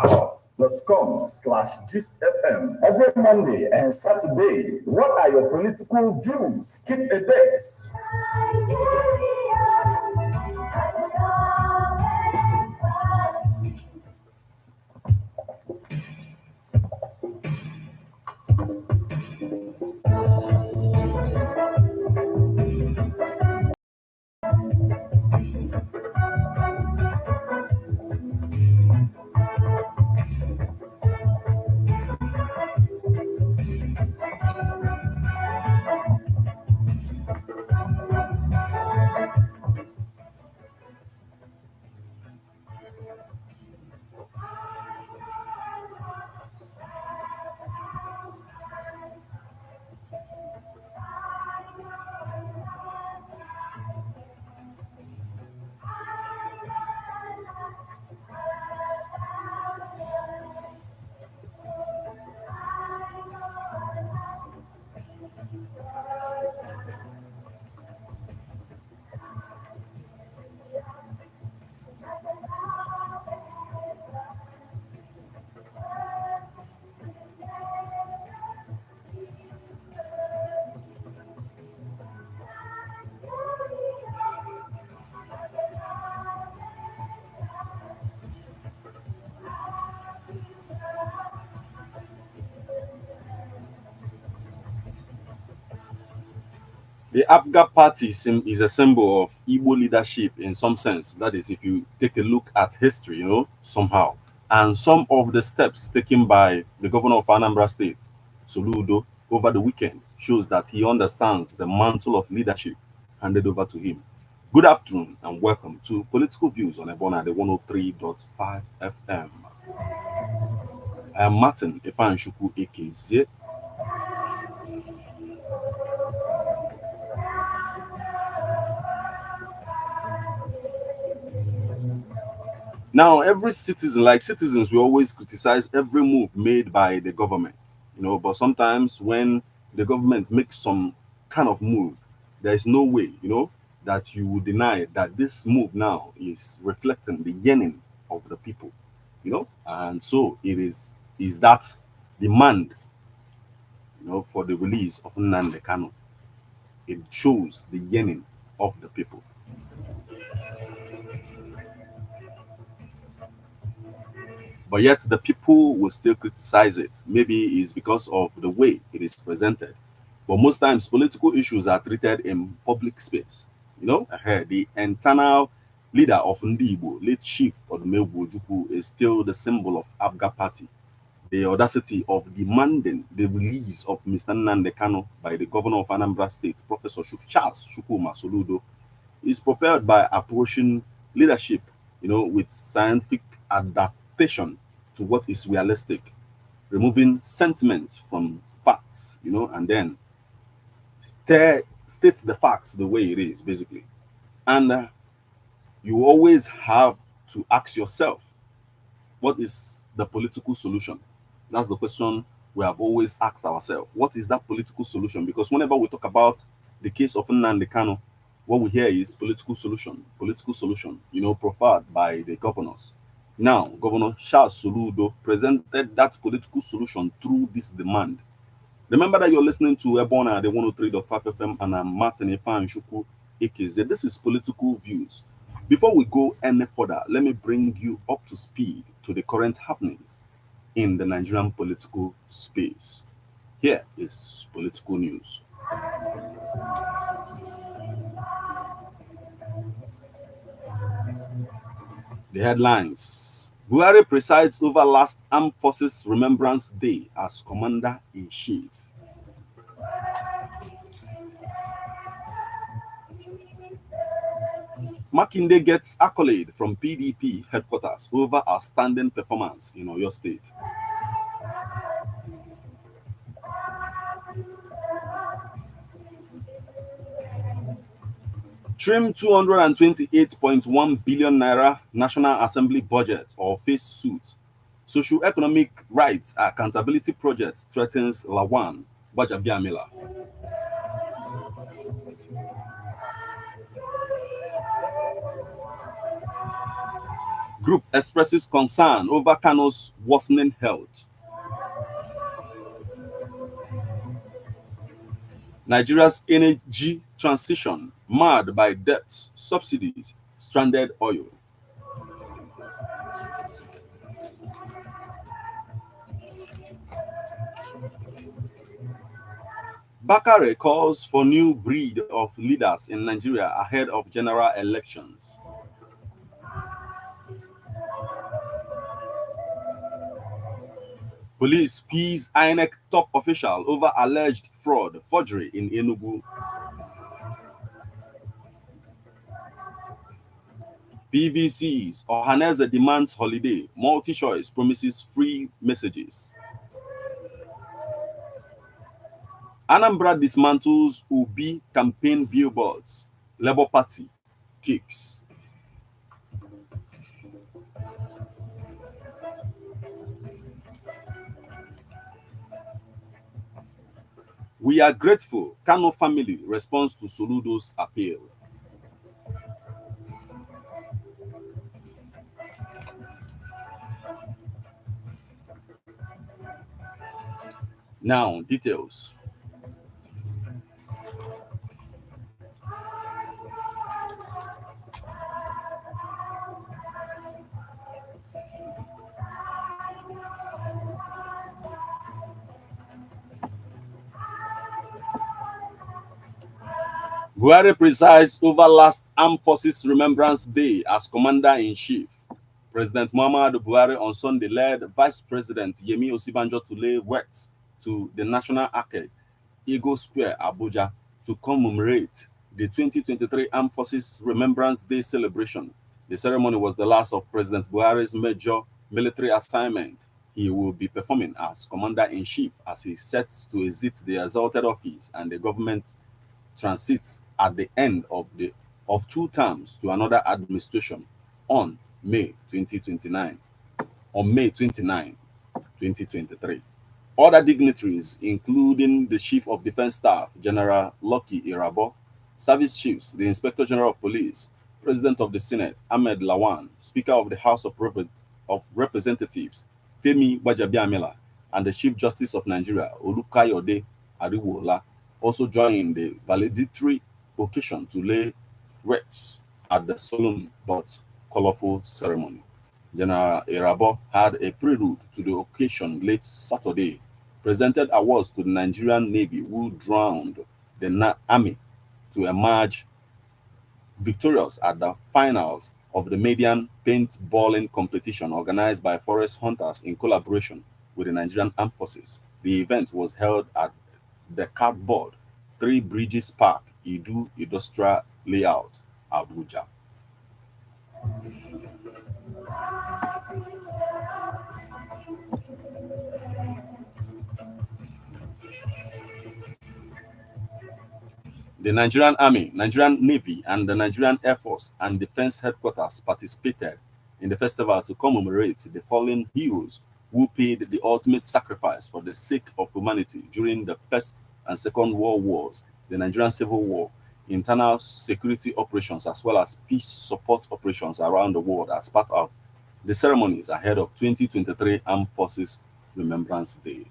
anchor.com/GistFM every Monday and Saturday. What are your political views? Keep a date. The APGA party is a symbol of Igbo leadership in some sense. That is, if you take a look at history, somehow. And some of the steps taken by the governor of Anambra State, Soludo, over the weekend shows that he understands the mantle of leadership handed over to him. Good afternoon and welcome to Political Views on Ebona, the 103.5 FM. I am Martin Efanshuku AKZ. Now, every citizen, like citizens, we always criticize every move made by the government, but sometimes when the government makes some kind of move, there is no way, that you would deny that this move now is reflecting the yearning of the people, and so is that demand, for the release of Nnamdikanu. It shows the yearning of the people. But yet the people will still criticize it. Maybe it's because of the way it is presented. But most times political issues are treated in public space. The internal leader of Ndibo, late Chief Odumegwu Ojukwu, is still the symbol of APGA party. The audacity of demanding the release of Mr. Nnamdikanu by the governor of Anambra State, Professor Charles Chukwuma Soludo, is propelled by approaching leadership, with scientific adaptation to what is realistic, removing sentiment from facts, and then state the facts the way it is, basically. And you always have to ask yourself, what is the political solution? That's the question we have always asked ourselves. What is that political solution? Because whenever we talk about the case of Nnamdikanu, what we hear is political solution, proffered by the governors. Now, Governor Charles Soludo presented that political solution through this demand. Remember that you're listening to Ebona, the 103.5 FM, and I'm Martin Efanshuku AKZ. This is Political Views. Before we go any further, let me bring you up to speed to the current happenings in the Nigerian political space. Here is political news. The headlines. Buhari presides over last Armed Forces Remembrance Day as Commander-in-Chief. Makinde gets accolade from PDP headquarters over outstanding performance in Oyo State. Trim 228.1 billion naira National Assembly budget or face suit. Socio-economic rights accountability project threatens Lawan Bajabiamila. Group expresses concern over Kanu's worsening health. Nigeria's energy transition marred by debts, subsidies, stranded oil. Bakare calls for new breed of leaders in Nigeria ahead of general elections. Police peace INEC top official over alleged fraud, forgery in Enugu. PVCs, Ohaneze demands holiday, multi-choice promises free messages. Anambra dismantles Ubi campaign billboards. Labour Party kicks. We are grateful. Kanu family responds to Soludo's appeal. Now, details. Buhari presides over last Armed Forces Remembrance Day as Commander-in-Chief. President Muhammadu Buhari on Sunday led Vice President Yemi Osibanjo to lay wreaths to the National Arcade, Eagle Square, Abuja, to commemorate the 2023 Armed Forces Remembrance Day celebration. The ceremony was the last of President Buhari's major military assignment. He will be performing as Commander-in-Chief as he sets to exit the exalted office and the government transits at the end of 2 terms to another administration on May 2029. On May 29, 2023. Other dignitaries, including the Chief of Defense Staff, General Lucky Irabo, Service Chiefs, the Inspector General of Police, President of the Senate, Ahmed Lawan, Speaker of the House of Representatives, Femi Gbajabiamila, and the Chief Justice of Nigeria, Olukayode Ariwola, also joined the valedictory occasion to lay wreaths at the solemn but colorful ceremony. General Irabo had a prelude to the occasion late Saturday, presented awards to the Nigerian Navy who drowned the Army to emerge victorious at the finals of the median paintballing competition organized by forest hunters in collaboration with the Nigerian Armed Forces. The event was held at the Cardboard, Three Bridges Park, Idu Industrial Layout, Abuja. The Nigerian Army, Nigerian Navy, and the Nigerian Air Force and Defense Headquarters participated in the festival to commemorate the fallen heroes who paid the ultimate sacrifice for the sake of humanity during the First and Second World Wars, the Nigerian Civil War, internal security operations, as well as peace support operations around the world as part of the ceremonies ahead of 2023 Armed Forces Remembrance Day.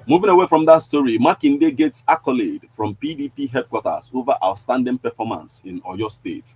Moving away from that story, Makinde gets accolade from PDP headquarters over outstanding performance in Oyo State.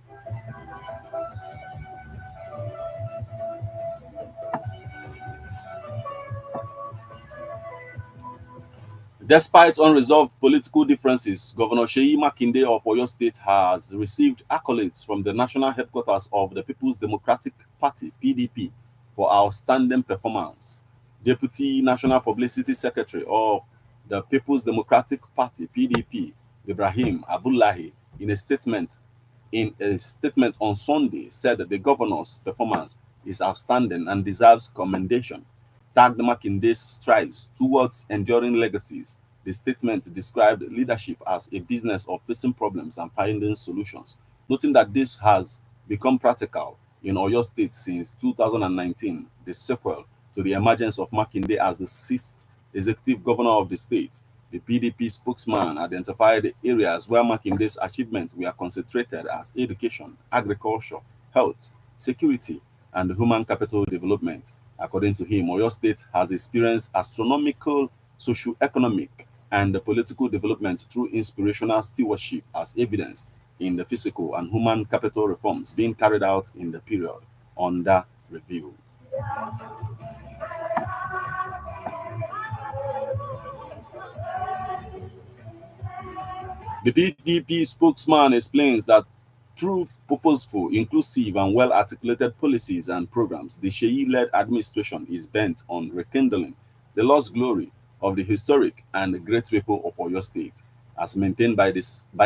Despite unresolved political differences, Governor Seyi Makinde of Oyo State has received accolades from the national headquarters of the People's Democratic Party, PDP, for outstanding performance. Deputy National Publicity Secretary of the People's Democratic Party, PDP, Ibrahim Abdullahi, in a statement on Sunday, said that the governor's performance is outstanding and deserves commendation. Tagged Makinde's strides towards enduring legacies, the statement described leadership as a business of facing problems and finding solutions, noting that this has become practical in Oyo State since 2019, the sequel to the emergence of Makinde as the sixth executive governor of the state. The PDP spokesman identified the areas where marking this achievement were concentrated as education, agriculture, health, security, and human capital development. According to him, Oyo State has experienced astronomical socio-economic and political development through inspirational stewardship as evidenced in the physical and human capital reforms being carried out in the period under review. The PDP spokesman explains that through purposeful, inclusive, and well articulated policies and programs, the Sheyi led administration is bent on rekindling the lost glory of the historic and great people of Oyo State. As maintained by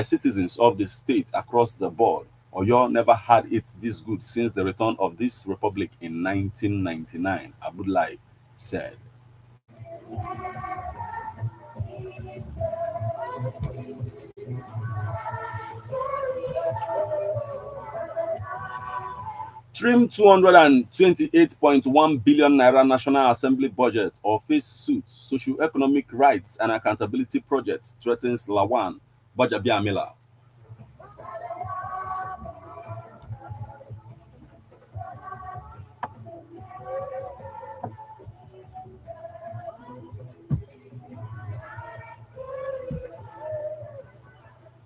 citizens of the state across the board, Oyo never had it this good since the return of this republic in 1999, Abdullahi said. Trim 228.1 billion naira National Assembly budget or face suit socio-economic rights and accountability projects threatens Lawan Bajabiamila.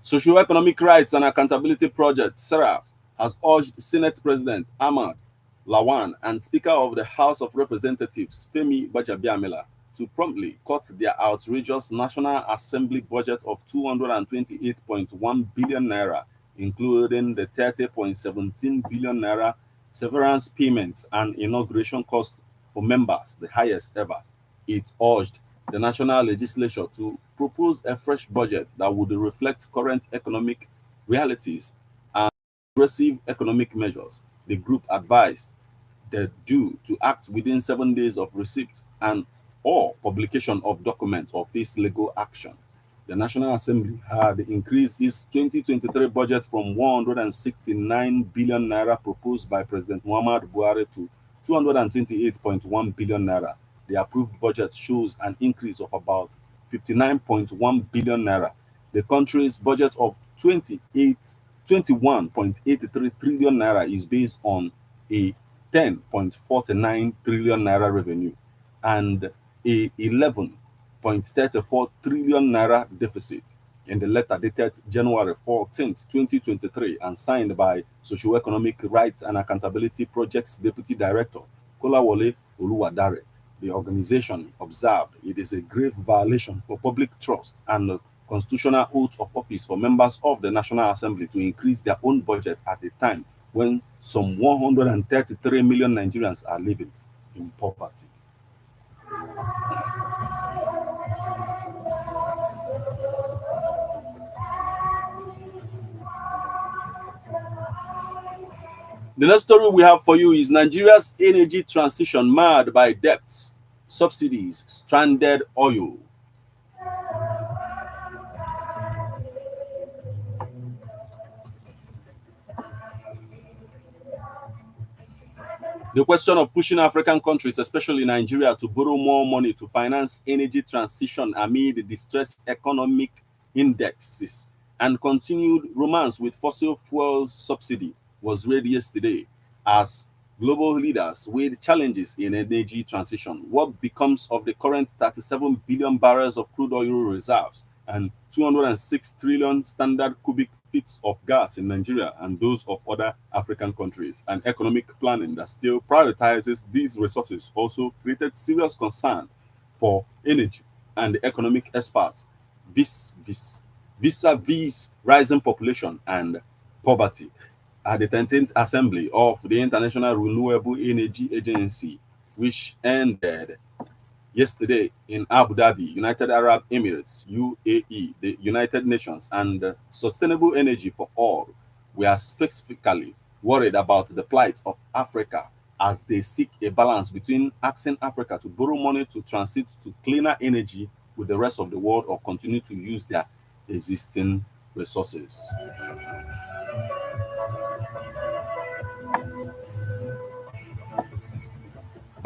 Socio-economic rights and accountability project (SERAF) has urged Senate President Ahmad Lawan and Speaker of the House of Representatives Femi Bajabiamila to promptly cut their outrageous National Assembly budget of 228.1 billion naira, including the 30.17 billion naira severance payments and inauguration cost for members, the highest ever. It urged the national legislature to propose a fresh budget that would reflect current economic realities and aggressive economic measures. The group advised the due to act within 7 days of receipt and or publication of document or face legal action. The National Assembly had increased its 2023 budget from 169 billion naira proposed by President Muhammad Buhari to 228.1 billion naira. The approved budget shows an increase of about 59.1 billion naira. The country's budget of 21.83 trillion naira is based on a 10.49 trillion naira revenue and a 11.34 trillion naira deficit. In the letter dated January 14, 2023, and signed by Socio-Economic Rights and Accountability Project's Deputy Director, Kolawole Oluwadare, the organization observed it is a grave violation for public trust and the constitutional oath of office for members of the National Assembly to increase their own budget at a time when some 133 million Nigerians are living in poverty. The next story we have for you is Nigeria's energy transition marred by debts, subsidies, stranded oil. The question of pushing African countries, especially Nigeria, to borrow more money to finance energy transition amid distressed economic indexes and continued romance with fossil fuels subsidy was read yesterday as global leaders weighed challenges in energy transition. What becomes of the current 37 billion barrels of crude oil reserves and 206 trillion standard cubic feet of gas in Nigeria and those of other African countries? And economic planning that still prioritizes these resources also created serious concern for energy and economic experts vis-a-vis rising population and poverty. At the 13th Assembly of the International Renewable Energy Agency, which ended yesterday in Abu Dhabi, United Arab Emirates, UAE, the United Nations, and Sustainable Energy for All, we are specifically worried about the plight of Africa as they seek a balance between asking Africa to borrow money to transit to cleaner energy with the rest of the world or continue to use their existing resources.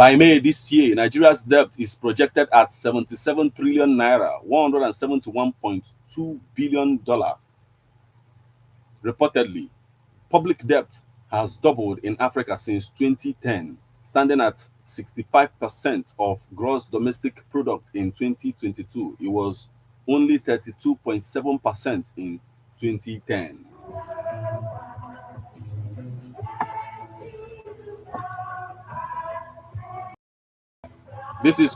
By May this year, Nigeria's debt is projected at 77 trillion naira, $171.2 billion. Reportedly, public debt has doubled in Africa since 2010, standing at 65% of gross domestic product in 2022. It was only 32.7% in 2010. This is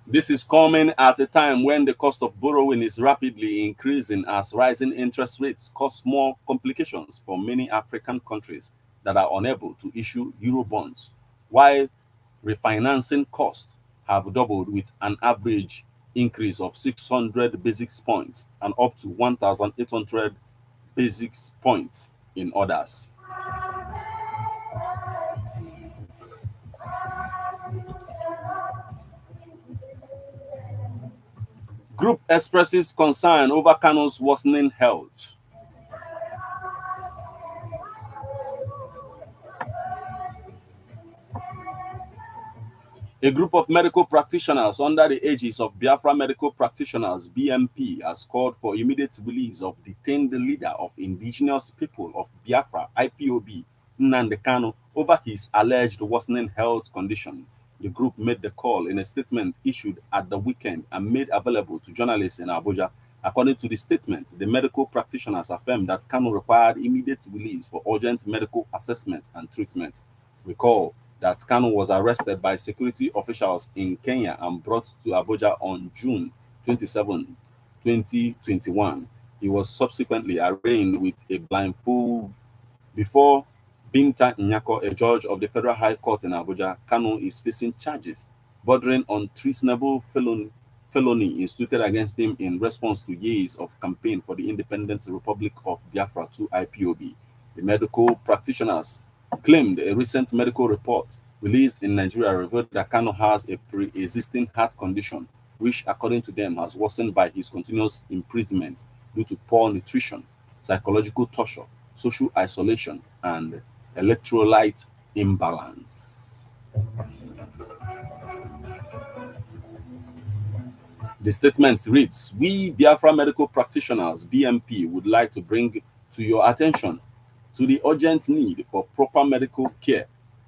This is coming at a time when the cost of borrowing is rapidly increasing as rising interest rates cause more complications for many African countries that are unable to issue euro bonds, while refinancing costs have doubled with an average increase of 600 basis points and up to 1,800 basis points in others. Group expresses concern over Kanu's worsening health. A group of medical practitioners under the aegis of Biafra Medical Practitioners (BMP) has called for immediate release of detained leader of indigenous people of Biafra (IPOB) nnamdikanu over his alleged worsening health condition. The group made the call in a statement issued at the weekend and made available to journalists in Abuja. According to the statement, the medical practitioners affirmed that Kanu required immediate release for urgent medical assessment and treatment. Recall that Kanu was arrested by security officials in Kenya and brought to Abuja on June 27, 2021. He was subsequently arraigned with a blindfold before Binta Nyako, a judge of the Federal High Court in Abuja. Kanu is facing charges bordering on treasonable felony instituted against him in response to years of campaign for the Independent Republic of Biafra to IPOB. The medical practitioners claimed a recent medical report released in Nigeria revealed that Kanu has a pre-existing heart condition, which, according to them, has worsened by his continuous imprisonment due to poor nutrition, psychological torture, social isolation, and electrolyte imbalance. The statement reads, "We Biafra medical practitioners, BMP, would like to bring to your attention to the urgent need for proper medical care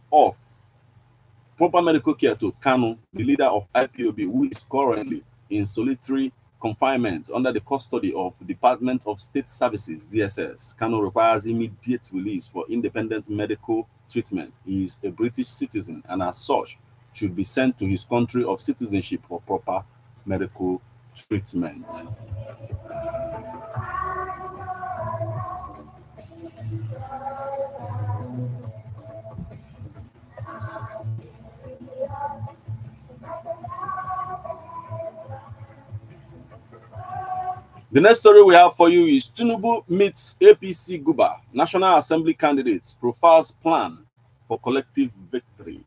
to Kanu, the leader of IPOB, who is currently in solitary confinement under the custody of the Department of State Services (DSS). Kanu requires immediate release for independent medical treatment. He is a British citizen and as such should be sent to his country of citizenship for proper medical treatment." The next story we have for you is Tinubu meets APC Guba. National Assembly candidates profiles plan for collective victory.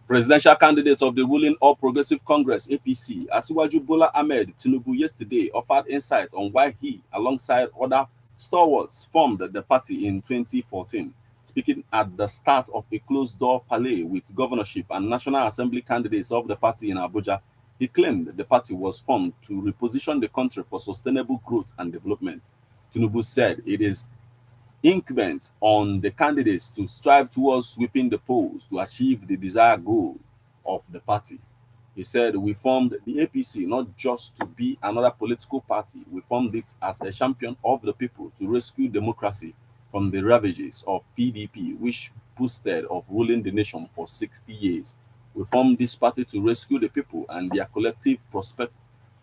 Presidential candidate of the ruling All Progressive Congress (APC), Asiwaju Bola Ahmed Tinubu, yesterday offered insight on why he, alongside other stalwarts, formed the party in 2014. Speaking at the start of a closed-door parley with governorship and National Assembly candidates of the party in Abuja, he claimed the party was formed to reposition the country for sustainable growth and development. Tinubu said it is incumbent on the candidates to strive towards sweeping the polls to achieve the desired goal of the party. He said, "We formed the APC not just to be another political party. We formed it as a champion of the people to rescue democracy from the ravages of PDP, which boasted of ruling the nation for 60 years. We formed this party to rescue the people and their collective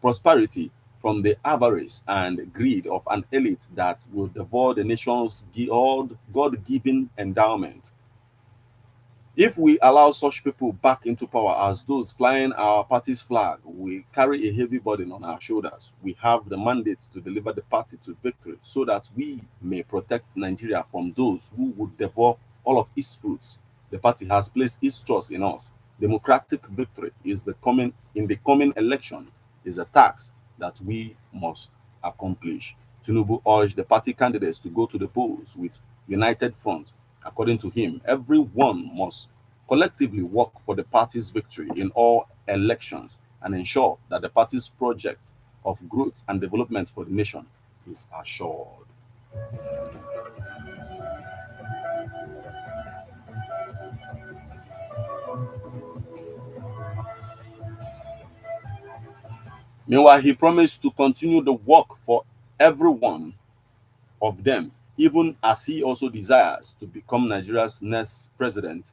prosperity from the avarice and greed of an elite that will devour the nation's God-given endowment. If we allow such people back into power as those flying our party's flag, we carry a heavy burden on our shoulders. We have the mandate to deliver the party to victory so that we may protect Nigeria from those who would devour all of its fruits. The party has placed its trust in us. Democratic victory in the coming election is a task that we must accomplish. Tinubu urged the party candidates to go to the polls with united front. According to him, everyone must collectively work for the party's victory in all elections and ensure that the party's project of growth and development for the nation is assured. Meanwhile, he promised to continue the work for everyone of them, even as he also desires to become Nigeria's next president.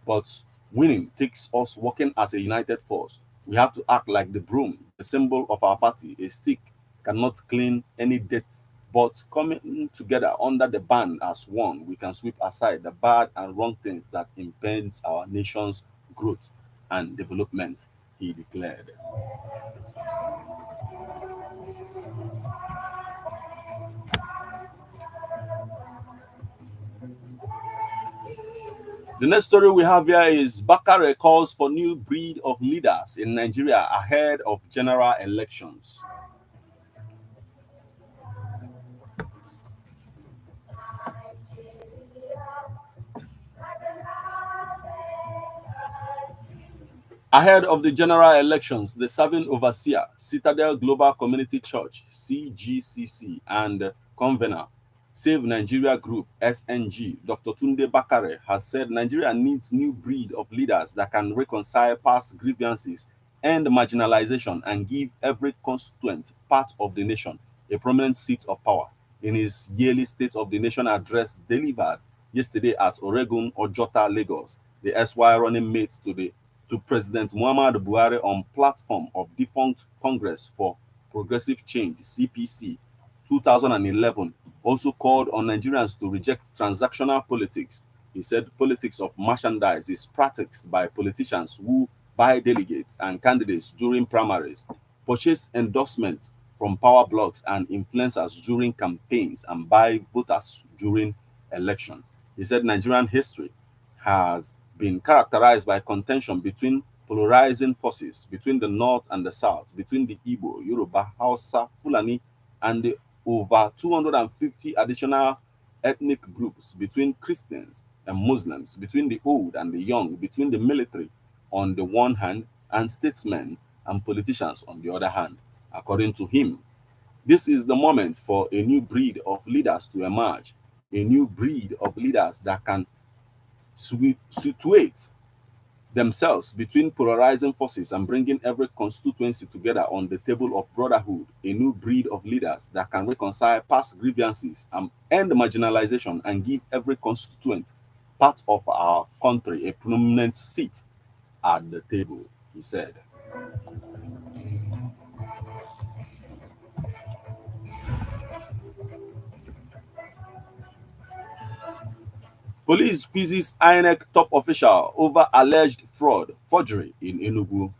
But winning takes us working as a united force. We have to act like the broom, the symbol of our party. A stick cannot clean any dirt, but coming together under the band as one, we can sweep aside the bad and wrong things that impede our nation's growth and development, he declared. The next story we have here is Bakare calls for new breed of leaders in Nigeria ahead of general elections. Ahead of the general elections, the serving overseer, Citadel Global Community Church, CGCC, and convener, Save Nigeria Group, SNG, Dr. Tunde Bakare, has said Nigeria needs new breed of leaders that can reconcile past grievances, end marginalization, and give every constituent part of the nation a prominent seat of power. In his yearly State of the Nation address delivered yesterday at Oregon, Ojota, Lagos, the SY running mate to President Muhammadu Buhari on platform of defunct Congress for Progressive Change (CPC) 2011 also called on Nigerians to reject transactional politics. He said politics of merchandise is practiced by politicians who buy delegates and candidates during primaries, purchase endorsements from power blocks and influencers during campaigns, and buy voters during election. He said Nigerian history has been characterized by contention between polarizing forces between the North and the South, between the Igbo, Yoruba, Hausa, Fulani, and the over 250 additional ethnic groups, between Christians and Muslims, between the old and the young, between the military on the one hand and statesmen and politicians on the other hand. According to him, this is the moment for a new breed of leaders to emerge, a new breed of leaders that can situate themselves between polarizing forces and bringing every constituency together on the table of brotherhood, a new breed of leaders that can reconcile past grievances and end marginalization and give every constituent part of our country a prominent seat at the table, he said. Police squeezes INEC top official over alleged fraud, forgery in Enugu.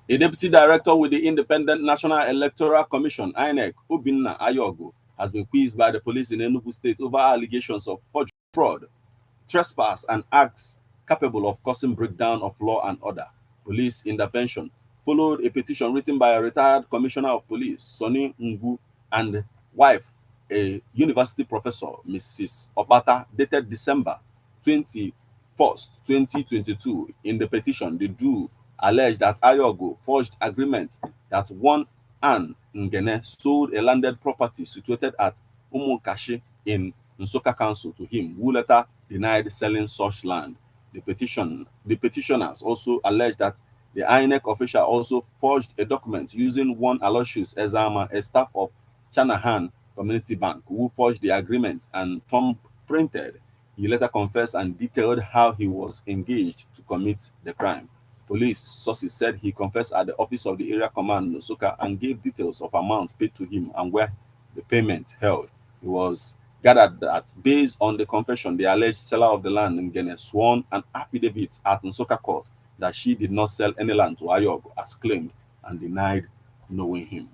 A deputy director with the Independent National Electoral Commission, INEC, Obinna Ayogo, has been quizzed by the police in Enugu State over allegations of forgery, fraud, trespass, and acts capable of causing breakdown of law and order. Police intervention followed a petition written by a retired commissioner of police, Sonny Ngu, and wife, a university professor, Mrs. Obata, dated December 21st, 2022. In the petition, the duo alleged that Ayogo forged agreements that one Ann Ngene sold a landed property situated at Umukashi in Nsoka Council to him, who later denied selling such land. The petitioners also alleged that the INEC official also forged a document using one Aloysius Ezama, a staff of Chanahan Community Bank, who forged the agreements and thumb printed. He later confessed and detailed how he was engaged to commit the crime. Police sources said he confessed at the office of the area command in Osoka and gave details of amounts paid to him and where the payment held. It was gathered that based on the confession, the alleged seller of the land in Guinea sworn an affidavit at Nsoka court that she did not sell any land to Ayog as claimed and denied knowing him.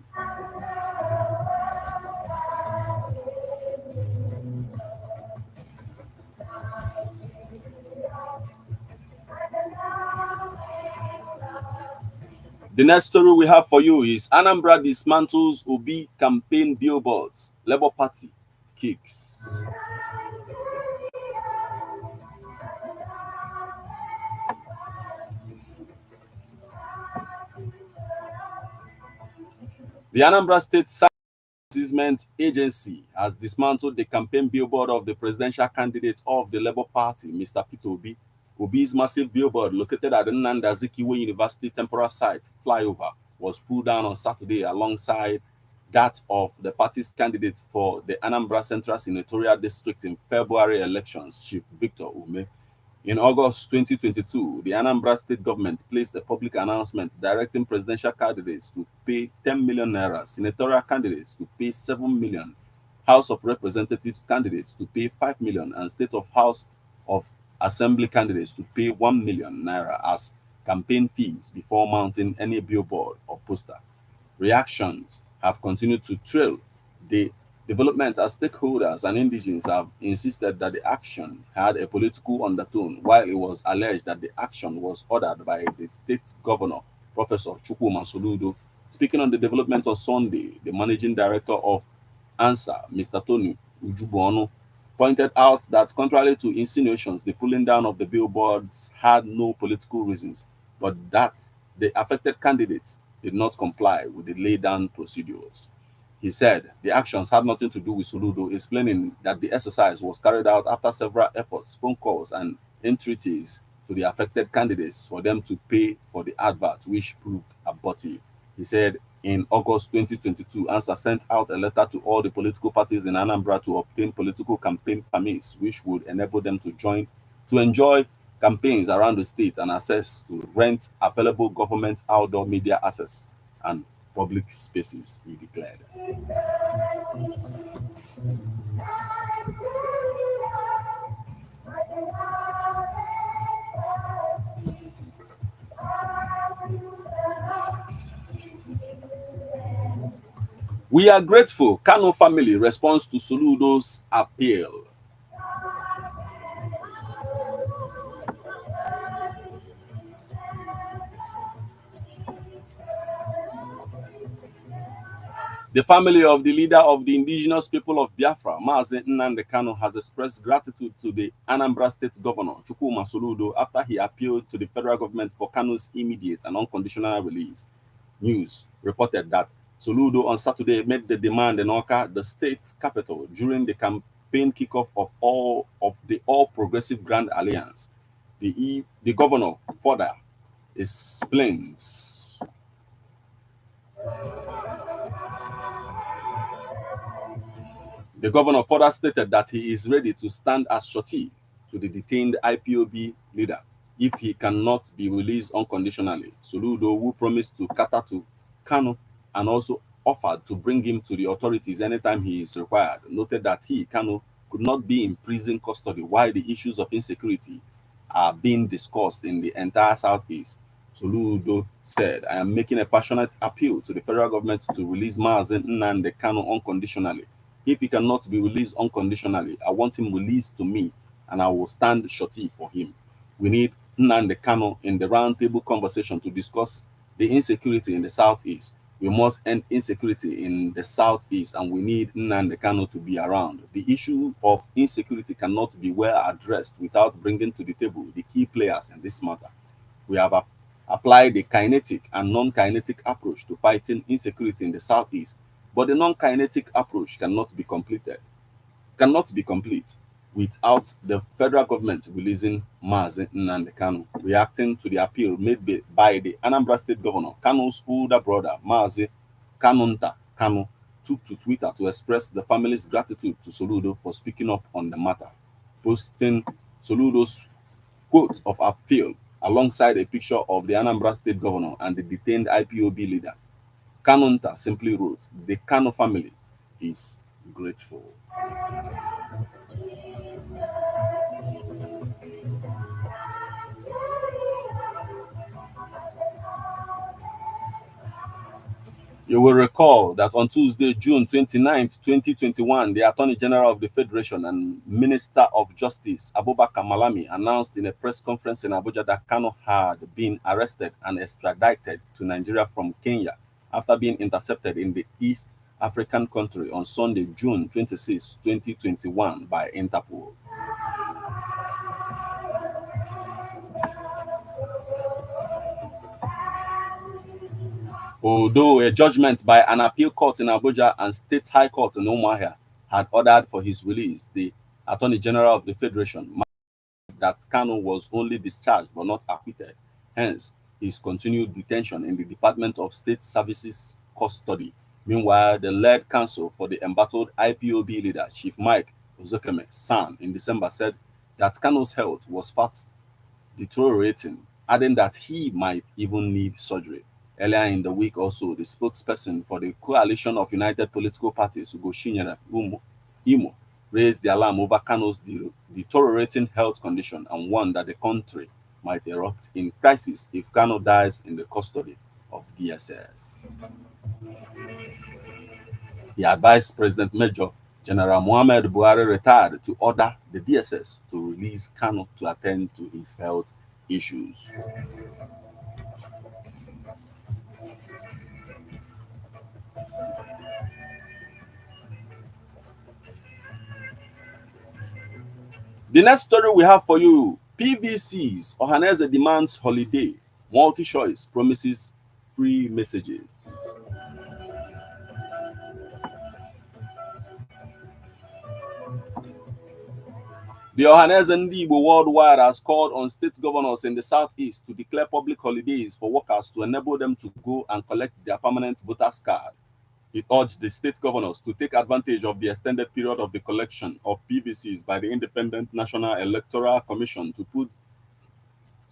The next story we have for you is Anambra dismantles Obi campaign billboards. Labour Party kicks. The Anambra State Advertisement Agency has dismantled the campaign billboard of the presidential candidate of the Labour Party, Mr. Peter Obi. Obi's massive billboard, located at the Nnamdikanu University temporary site flyover, was pulled down on Saturday alongside that of the party's candidate for the Anambra Central Senatorial District in February elections, Chief Victor Ume. In August 2022, the Anambra state government placed a public announcement directing presidential candidates to pay 10 million naira, senatorial candidates to pay 7 million, House of Representatives candidates to pay 5 million, and State of House of Assembly candidates to pay 1 million naira as campaign fees before mounting any billboard or poster. Reactions have continued to trail the development as stakeholders and indigenes have insisted that the action had a political undertone, while it was alleged that the action was ordered by the state governor, Professor Soludo. Speaking on the development on Sunday, the managing director of ANSA, Mr. Tony Ujubuonu, pointed out that contrary to insinuations, the pulling down of the billboards had no political reasons, but that the affected candidates did not comply with the laid down procedures. He said the actions had nothing to do with Soludo, explaining that the exercise was carried out after several efforts, phone calls, and entreaties to the affected candidates for them to pay for the advert, which proved abortive. He said in August 2022, ANSA sent out a letter to all the political parties in Anambra to obtain political campaign permits, which would enable them to enjoy campaigns around the state and access to rent available government outdoor media access and public spaces, he declared. We are grateful. Kanu family responds to Soludo's appeal. The family of the leader of the indigenous people of Biafra, Mazi Nnamdikanu, has expressed gratitude to the Anambra State Governor, Chukwuma Soludo, after he appealed to the federal government for Kanu's immediate and unconditional release. News reported that Soludo on Saturday made the demand in Oka, the state's capital, during the campaign kickoff of the All Progressive Grand Alliance. The governor further explains. The governor further stated that he is ready to stand as surety to the detained IPOB leader if he cannot be released unconditionally. Soludo, who promised to cater to Kanu and also offered to bring him to the authorities anytime he is required, noted that he, Kanu, could not be in prison custody while the issues of insecurity are being discussed in the entire Southeast. Soludo said, I am making a passionate appeal to the federal government to release Mazi Nnamdikanu unconditionally. If he cannot be released unconditionally, I want him released to me and I will stand surety for him. We need Nnamdikanu in the roundtable conversation to discuss the insecurity in the Southeast. We must end insecurity in the Southeast and we need Nnamdikanu to be around. The issue of insecurity cannot be well addressed without bringing to the table the key players in this matter. We have applied the kinetic and non-kinetic approach to fighting insecurity in the Southeast, but the non-kinetic approach cannot be complete without the federal government releasing Mazi Nnamdikanu. Reacting to the appeal made by the Anambra State Governor, Kanu's older brother, Mazi Kanu, took to Twitter to express the family's gratitude to Soludo for speaking up on the matter, posting Soludo's quote of appeal alongside a picture of the Anambra State Governor and the detained IPOB leader. Kanunta simply wrote, the Kanu family is grateful. You will recall that on Tuesday, June 29th, 2021, the Attorney General of the Federation and Minister of Justice, Abubakar Malami, announced in a press conference in Abuja that Kanu had been arrested and extradited to Nigeria from Kenya after being intercepted in the East African country on Sunday, June 26, 2021, by Interpol. Although a judgment by an appeal court in Abuja and State High Court in Umuahia had ordered for his release, the Attorney General of the Federation that Kanu was only discharged but not acquitted. Hence, his continued detention in the Department of State Services custody. Meanwhile, the lead counsel for the embattled IPOB leader, Chief Mike Ozokeme San, in December said that Kanu's health was fast deteriorating, adding that he might even need surgery. Earlier in the week also, the spokesperson for the coalition of united political parties, Ugo Shinyere Imo, raised the alarm over Kanu's deteriorating health condition and warned that the country might erupt in crisis if Kanu dies in the custody of DSS. He advised President Major General Muhammad Buhari retired to order the DSS to release Kanu to attend to his health issues. The next story we have for you, PVCs, Ohaneze demands holiday, multi-choice promises free messages. The Ohaneze Ndigbo worldwide has called on state governors in the southeast to declare public holidays for workers to enable them to go and collect their permanent voters card. It urged the state governors to take advantage of the extended period of the collection of PVCs by the Independent National Electoral Commission to put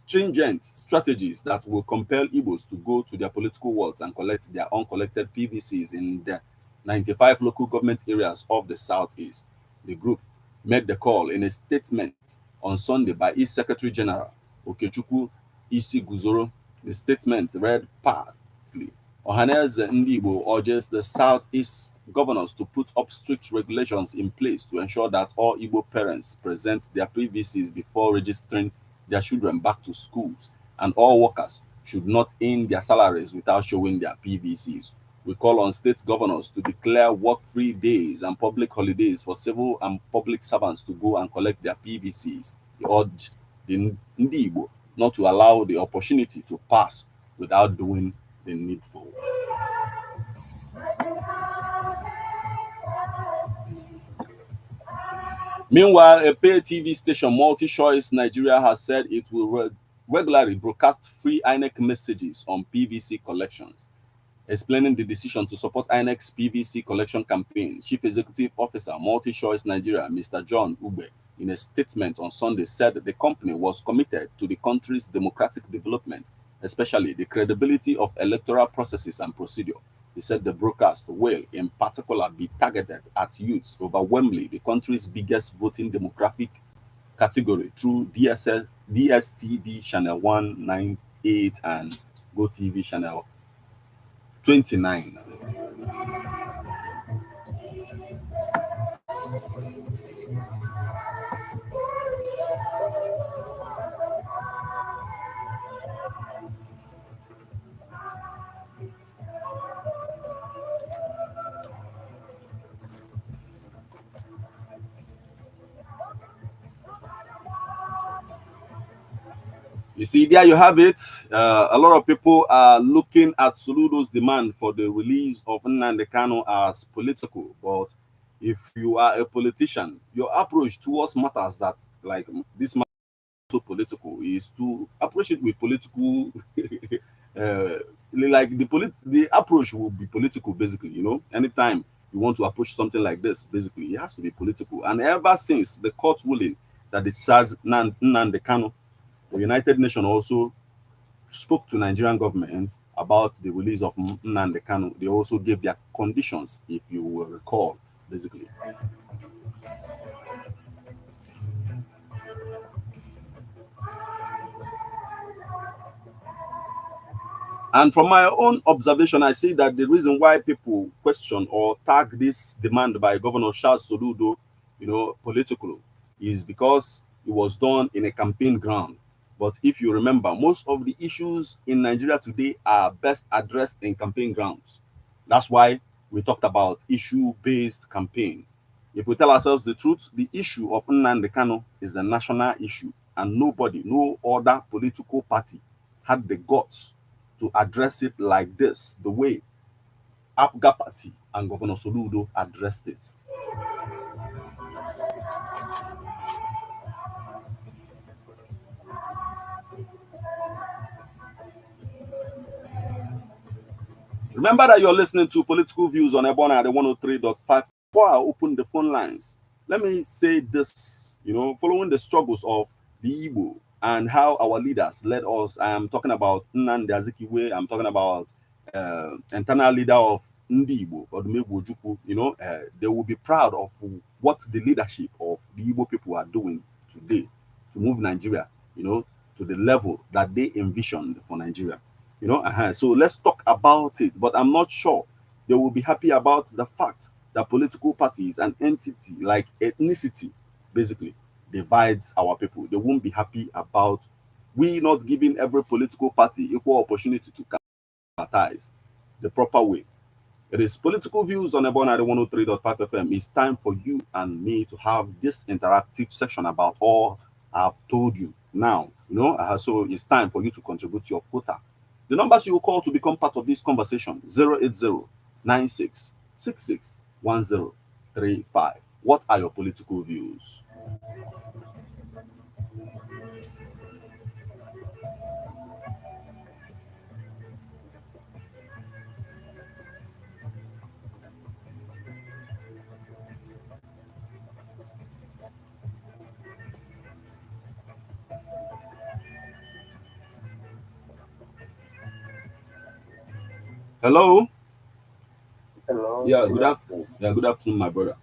stringent strategies that will compel Igbos to go to their political wards and collect their uncollected PVCs in the 95 local government areas of the Southeast. The group made the call in a statement on Sunday by its Secretary General, Okechukwu Isiguzoro. The statement read partly, Ohaneze Ndigbo urges the Southeast governors to put up strict regulations in place to ensure that all Igbo parents present their PVCs before registering their children back to schools, and all workers should not earn their salaries without showing their PVCs. We call on state governors to declare work-free days and public holidays for civil and public servants to go and collect their PVCs. He urged the Ndigbo not to allow the opportunity to pass without doing the needful. Meanwhile, a pay TV station, MultiChoice Nigeria, has said it will regularly broadcast free INEC messages on PVC collections. Explaining the decision to support INEC's PVC collection campaign, Chief Executive Officer, MultiChoice Nigeria, Mr. John Ube, in a statement on Sunday, said the company was committed to the country's democratic development, especially the credibility of electoral processes and procedure. He said the broadcast will, in particular, be targeted at youths, overwhelmingly the country's biggest voting demographic category, through DSTV Channel 198 and GoTV Channel 29. You see, there you have it. A lot of people are looking at Soludo's demand for the release of nnamdikanu as political. But if you are a politician, your approach towards matters that, like this matter, so political, is to approach it with political, like the approach will be political, basically. You know, anytime you want to approach something like this, basically, it has to be political. And ever since the court ruling that discharged Nnamdikanu, the United Nations also spoke to Nigerian government about the release of Nnamdi Kanu. They also gave their conditions, if you will recall, basically. And from my own observation, I see that the reason why people question or tag this demand by Governor Charles Soludo, political, is because it was done in a campaign ground. But if you remember, most of the issues in Nigeria today are best addressed in campaign grounds. That's why we talked about issue-based campaign. If we tell ourselves the truth, the issue of nnamdikanu is a national issue, and nobody, no other political party had the guts to address it like this, the way APGA Party and Governor Soludo addressed it. Remember that you're listening to Political Views on Ebona at the 103.5. Before I open the phone lines, let me say this, following the struggles of the Igbo and how our leaders led us, I am talking about Nnamdi Azikiwe, I'm talking about internal leader of Ndi Igbo, Odumegwu Ojukwu, they will be proud of what the leadership of the Igbo people are doing today to move Nigeria, to the level that they envisioned for Nigeria. So let's talk about it. But I'm not sure they will be happy about the fact that political parties and entity like ethnicity basically divides our people. They won't be happy about we not giving every political party equal opportunity to capitalize the proper way. It is Political Views on Ebon at 103.5 FM. It's time for you and me to have this interactive session about all I've told you now. So it's time for you to contribute your quota. The numbers you will call to become part of this conversation: 080-9666-1035. What are your political views? Hello? Hello. Yeah, good afternoon. Yeah, good afternoon, my brother.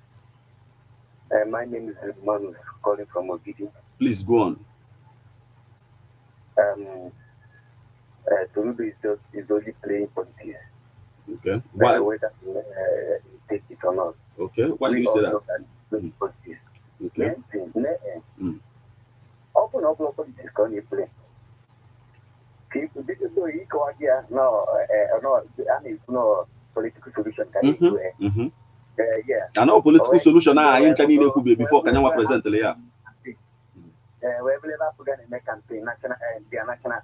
My name is Manu, calling from Ogidi. Please go on. Soludo is only playing politics. Okay. Why? Whether take it or not. Okay. Why do you say that? Politics. Okay. Open politics can you play? People so you go here no political solution can you do? Yeah. I know political solution I ain't Chinese before can you present yeah. We never put in a campaign, their national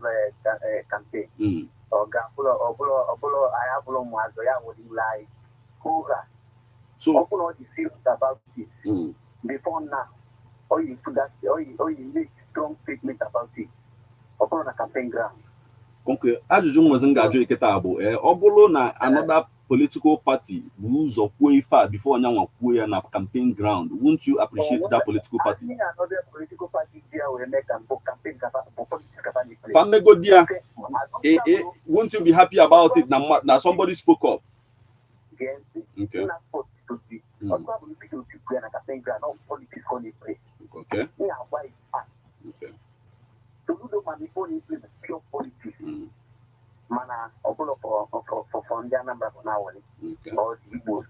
campaign. Or I have would like so open all the fields about it. Before now, or you put that or you make strong statement about it. Open on a campaign ground. Okay, ajụjụ nwezi m ga-ajụ eketa bụ ọ bụrụ na another political party bụ ụzọ kwuo ife a before onyanwa kwuo ya na campaign ground, won't you appreciate that political party? Another political party there will make campaign Famego dia, won't you be happy about it na somebody spoke up? Okay. Okay. Okay. Soludo manipulate pure politics. Mana obulo for nnamdi now or the Igbo.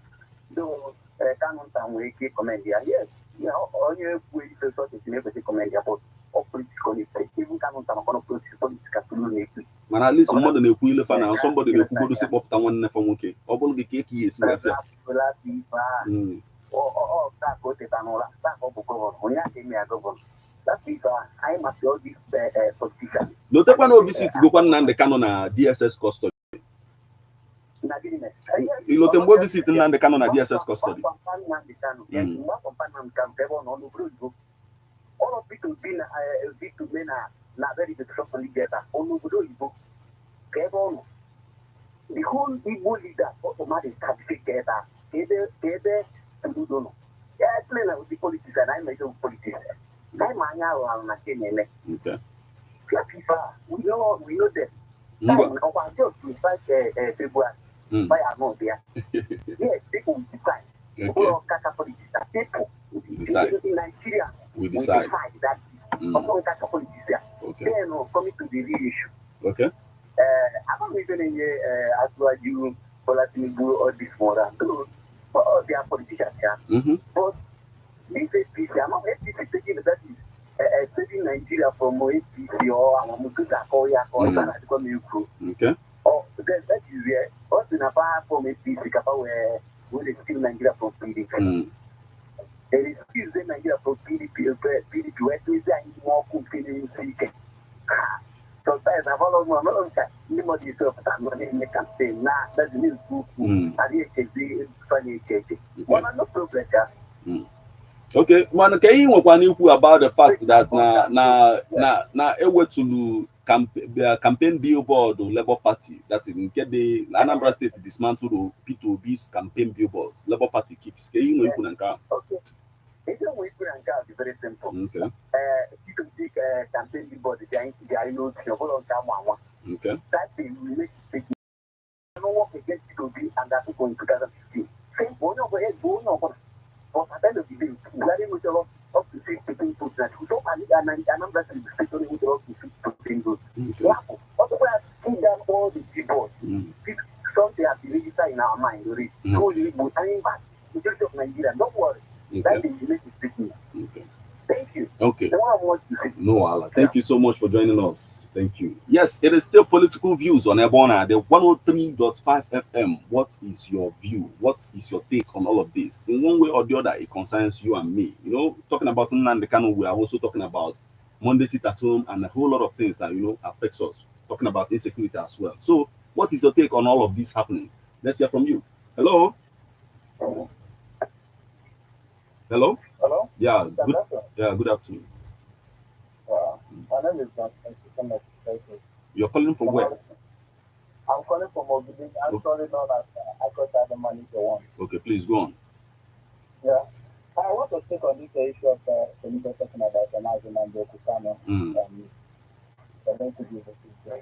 So Kanu we comment here. Yes, all you we sort of never comment here about political even Kanu political mana at least mmadụ na-ekwu ile fa na somebody na-ekwugodo si kpọpụta nwanne fa nwoke ọ bụrụ gị ka eke ya esi wafịa notekwa na visit gokwa Nnamdi Kanu na DSS custody. Ilote mgbe visit Nnamdi Kanu na DSS custody. All of people been na very successfully together. The whole Igbo leader automatically certificate that Kebe and Udono. Yeah, I explain with the politics and I make the politics. Okay. We know them. Just to fight February. By our mouth there. Yes, people will decide. People decide. In Nigeria, we decide that. Okay. Then coming to the real issue. Okay. I'm not even in here as well you Tinubu or this more or they are politicians, yeah. But this APC, I'm not APC taking that is taking Nigeria from APC or Amukuta or Yakor to come in. Okay. Oh, that is where what's in a bar from APC where they steal Nigeria from PDP. There is still Nigeria from PDP, where they are more fulfilling seeking. Sometimes I follow my mother. Anybody is up to money in the campaign. Nah, that's new school. I didn't take funny cake. One no problem, okay, man, can you about the fact that na ewetulu campaign billboard or Labour Party that in get the Anambra State dismantled P2B's campaign billboards, Labour Party kicks. Can you know okay. It's a way to very simple. Okay. You can take a campaign billboard, the know okay. That thing will make it. I don't work against P2B and that's going to 2015. Same one over here, going over. But at the end of the day, very much up to 50 people that who don't have a number of people who go up to 50 people. Otherwise, see down all the keyboards. Something has been registered in our mind already. So we will time back. Majority of Nigeria, don't worry. That is the latest statement. Thank you. Okay. No, Allah. Thank you so much for joining us. Thank you. Yes, it is still political views on Ebona, the 103.5 FM. What is your view? What is your take on all of this? In one way or the other, it concerns you and me. You know, talking about nnamdikanu, we are also talking about Monday sit at home and a whole lot of things that, you know, affects us. Talking about insecurity as well. So, what is your take on all of these happenings? Let's hear from you. Hello? Hello? Hello? Yeah, good afternoon. My name is John. You're calling from where? I'm calling from Ogidi. I'm sorry known as Akota the Manager One. Okay, please go on. Yeah. I want to take on this issue of the talking about the nnamdikanu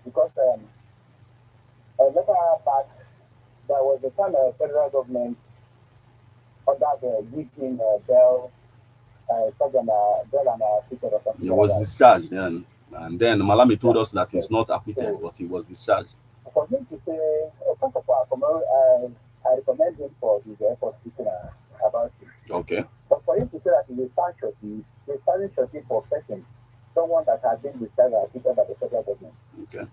because later back there was a time federal government under the Griffin Bell he was discharged then, and then Malami told us that he's not acquitted, but he was discharged. For him to say, first of all, I recommend him for his effort speaking about it. Okay. But for him to say that he will stand shorty for person, someone that has been discharged and acquitted by the federal government. Okay.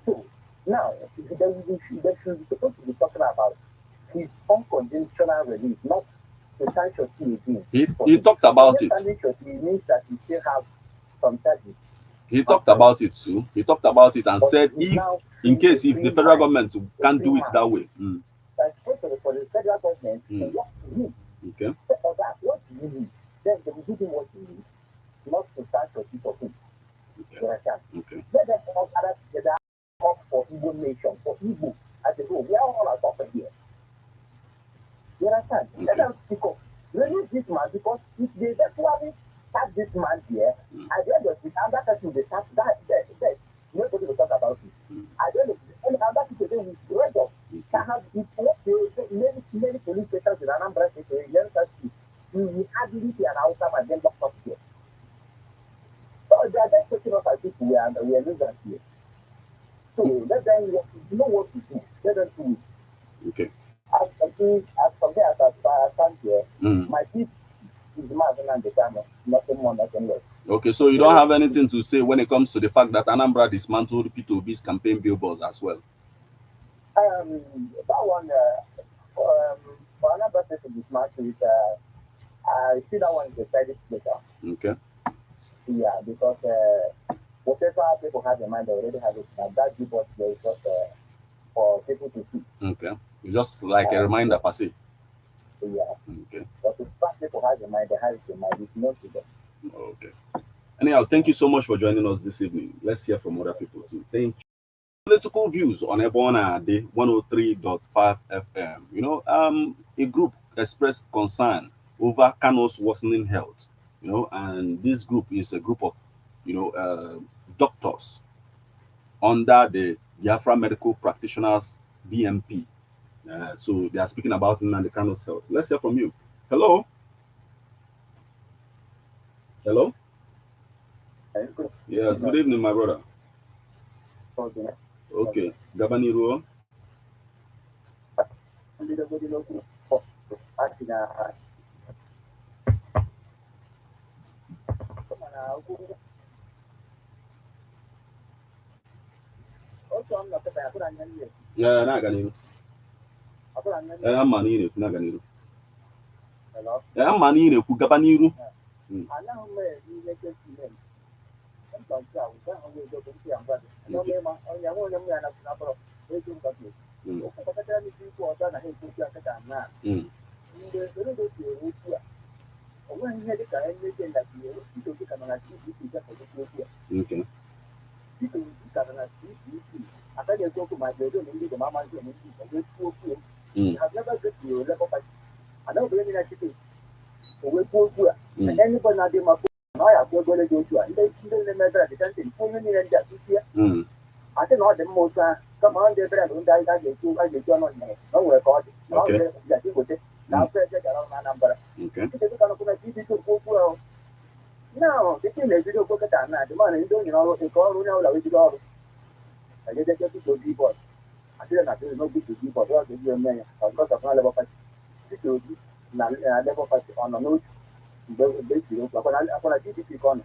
So now, they should be supposed to be talking about his unconditional release, not the sanction again. He talked about it. Means that he still have some charges. He talked about it too. He talked about it and said in case if the federal government can't do it that way. For the federal government, what to do? Okay. For that, what do you need? Then they will give him what he needs, not to sanction for him. Okay. Let them all gather together up for Igbo nation, for Igbo as a whole. We are all a couple here. You understand? Okay. Let them speak up. Release this man because if they eventually start this man here, at the end of it, another person will start that. Nobody will talk about it. At the end of it, and other people they will spread up. Many police stations in Anambra State, you will hardly see an outcome and then lock up here. So they are just taking us as if we are losers here. So let them know what to do. Let them do it. Okay. As from there, as I stand here, my peace is more than nnamdikanu, nothing more, nothing less. Okay, so you don't have anything to say when it comes to the fact that Anambra dismantled P2B's campaign billboards as well? That one, for Anambra State to dismantle it, I see that one is decided later. Okay. Yeah, because whatever people have in mind, they already have it. Now that billboard there is just for people to see. Okay. It's just like a reminder per se. Yeah. Okay. But if people have in mind, they have it in mind. It's not to them. Okay. Anyhow, thank you so much for joining us this evening. Let's hear from other people too. Thank you. Political views on Ebona Day 103.5 FM. You know, a group expressed concern over Kanu's worsening health. You know, and this group is a group of, doctors under the Biafra Medical Practitioners BMP. So they are speaking about Nnamdikanu's health. Let's hear from you. Hello. Hello. Yes, good evening, my brother. Okay, Gabaniru. Yeah, Naganiru. I'm Manino, Naganiru. I'm Manino, Gabaniru. Okay. I think all the most come on the bread and I get you, I get you on me. No record, no that you would say. Now, my number. Okay. No, the thing is, you don't look at that. The money doing all the call, you know, we go. I get to go deep. I didn't have to know big to deep, but what is your man? I've got a level of level on a note. Basically, upon a GDP corner.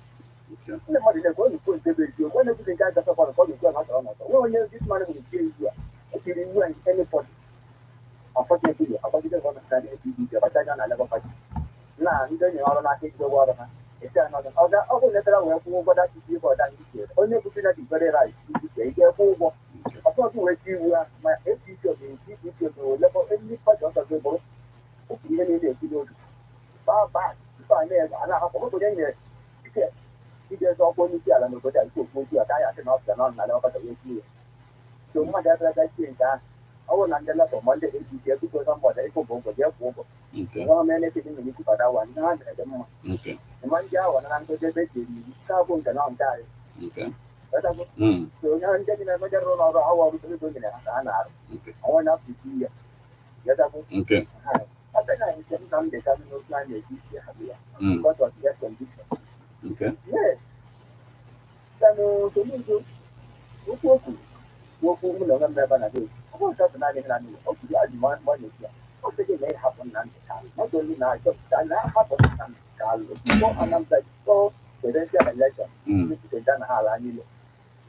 The money is going to put the video. When everything guys are upon a call, you go out on us. Well, this money will kill you. If you didn't win anybody. Unfortunately, I didn't understand it, but I don't level 5. Now, you don't know how to take the water. It's another other letter where what that is for that year. Only putting that is very right. They get over. I thought you were my FCC of the level any part of the table. Even if they do far back. If I may, and I have over there. He just all going to tell them about that. I cannot turn on my level of the so much as I think that I will not let for Monday because somebody is over there. Okay. Many things you put that one. Okay. The man Jawa and I'm going to bet you can't go down there. Okay. So now I'm getting a major role of our doing an hour. Okay. I want up to see you. Okay. I think I can come the coming plan is easier. Because of your condition. Okay. Yes. So to me, you walk over the number of days. I want to have an okay, I demand money here. What did it happen? Not only now, but that happened. Before nnamdikanu, so the rest of the election, which is done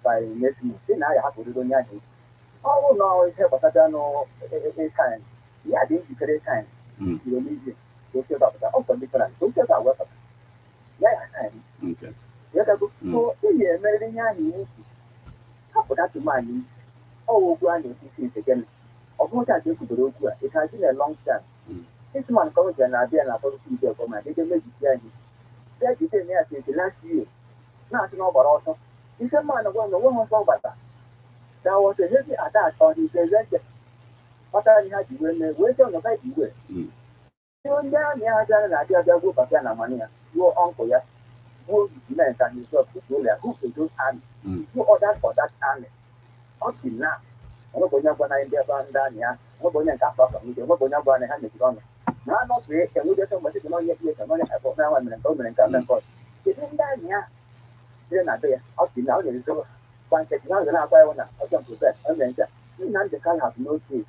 by next month. Then I have to do anything. Oh no, it's a time. Yeah, this is a time. You need it. Don't say about that. Oh, different. Don't say about what. Yeah, okay. Yeah, so yeah, maybe how put that to mind. Oh, granted, this is again. Of what I do to the it has been a long time. This man comes and I did not see for my little lady. That is the last year. Not know about also. It's a man of one so bad. There was a heavy attack on his residence. What I had to wait on the baby way. You and I done an idea that group of money. Your uncle, yes. Who meant that you saw people who could do army. You ordered for that army. Up till now. I'm not going to go in there, Bandania. I'm going to have from you. I'm going to go and hand it on. Now, not great, and we just want to know yet money for now and government and court. It's in Dania. Then I say, up till now, there is over. One second, now that I buy one, I come to that. And then, nnamdikanu have no truth.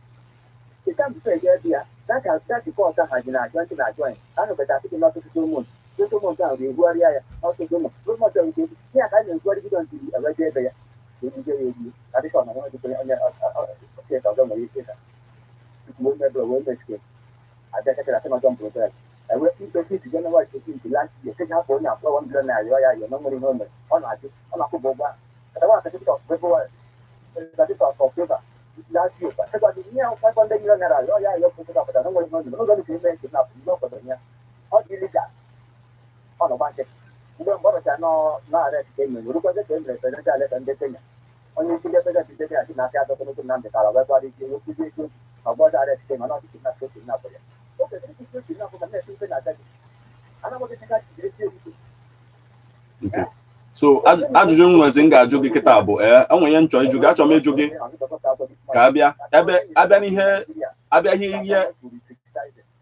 It's time to say, yeah, that's the cause I joined. I know that I think not to do moon. Just a month down, the warrior, also do much. Yeah, I know what you don't see a regular there. I just want to put on the I just cannot jump to that. I will keep the kids together to see the last year. Take up on your 1 million. You normally know on I could go back. I want to talk before that is for paper. Last year, but I got the year 500 million. Yeah, you put it up, but I don't want to know the payment enough. No, for the year. How do you live that? On a budget. You don't bother to know not that game. You look at the game, and the thing. Only to get better to get it, not out of the nnamdikanu, everybody will be good. About that game, I'm not good enough for it. Okay, this is good enough for the next thing I want to take okay. So, ajụjụ m nwezi m ga-ajụ gị kịta bụ enwe ihe nchọ ịjụ gị achọrọ m ịjụ gị ka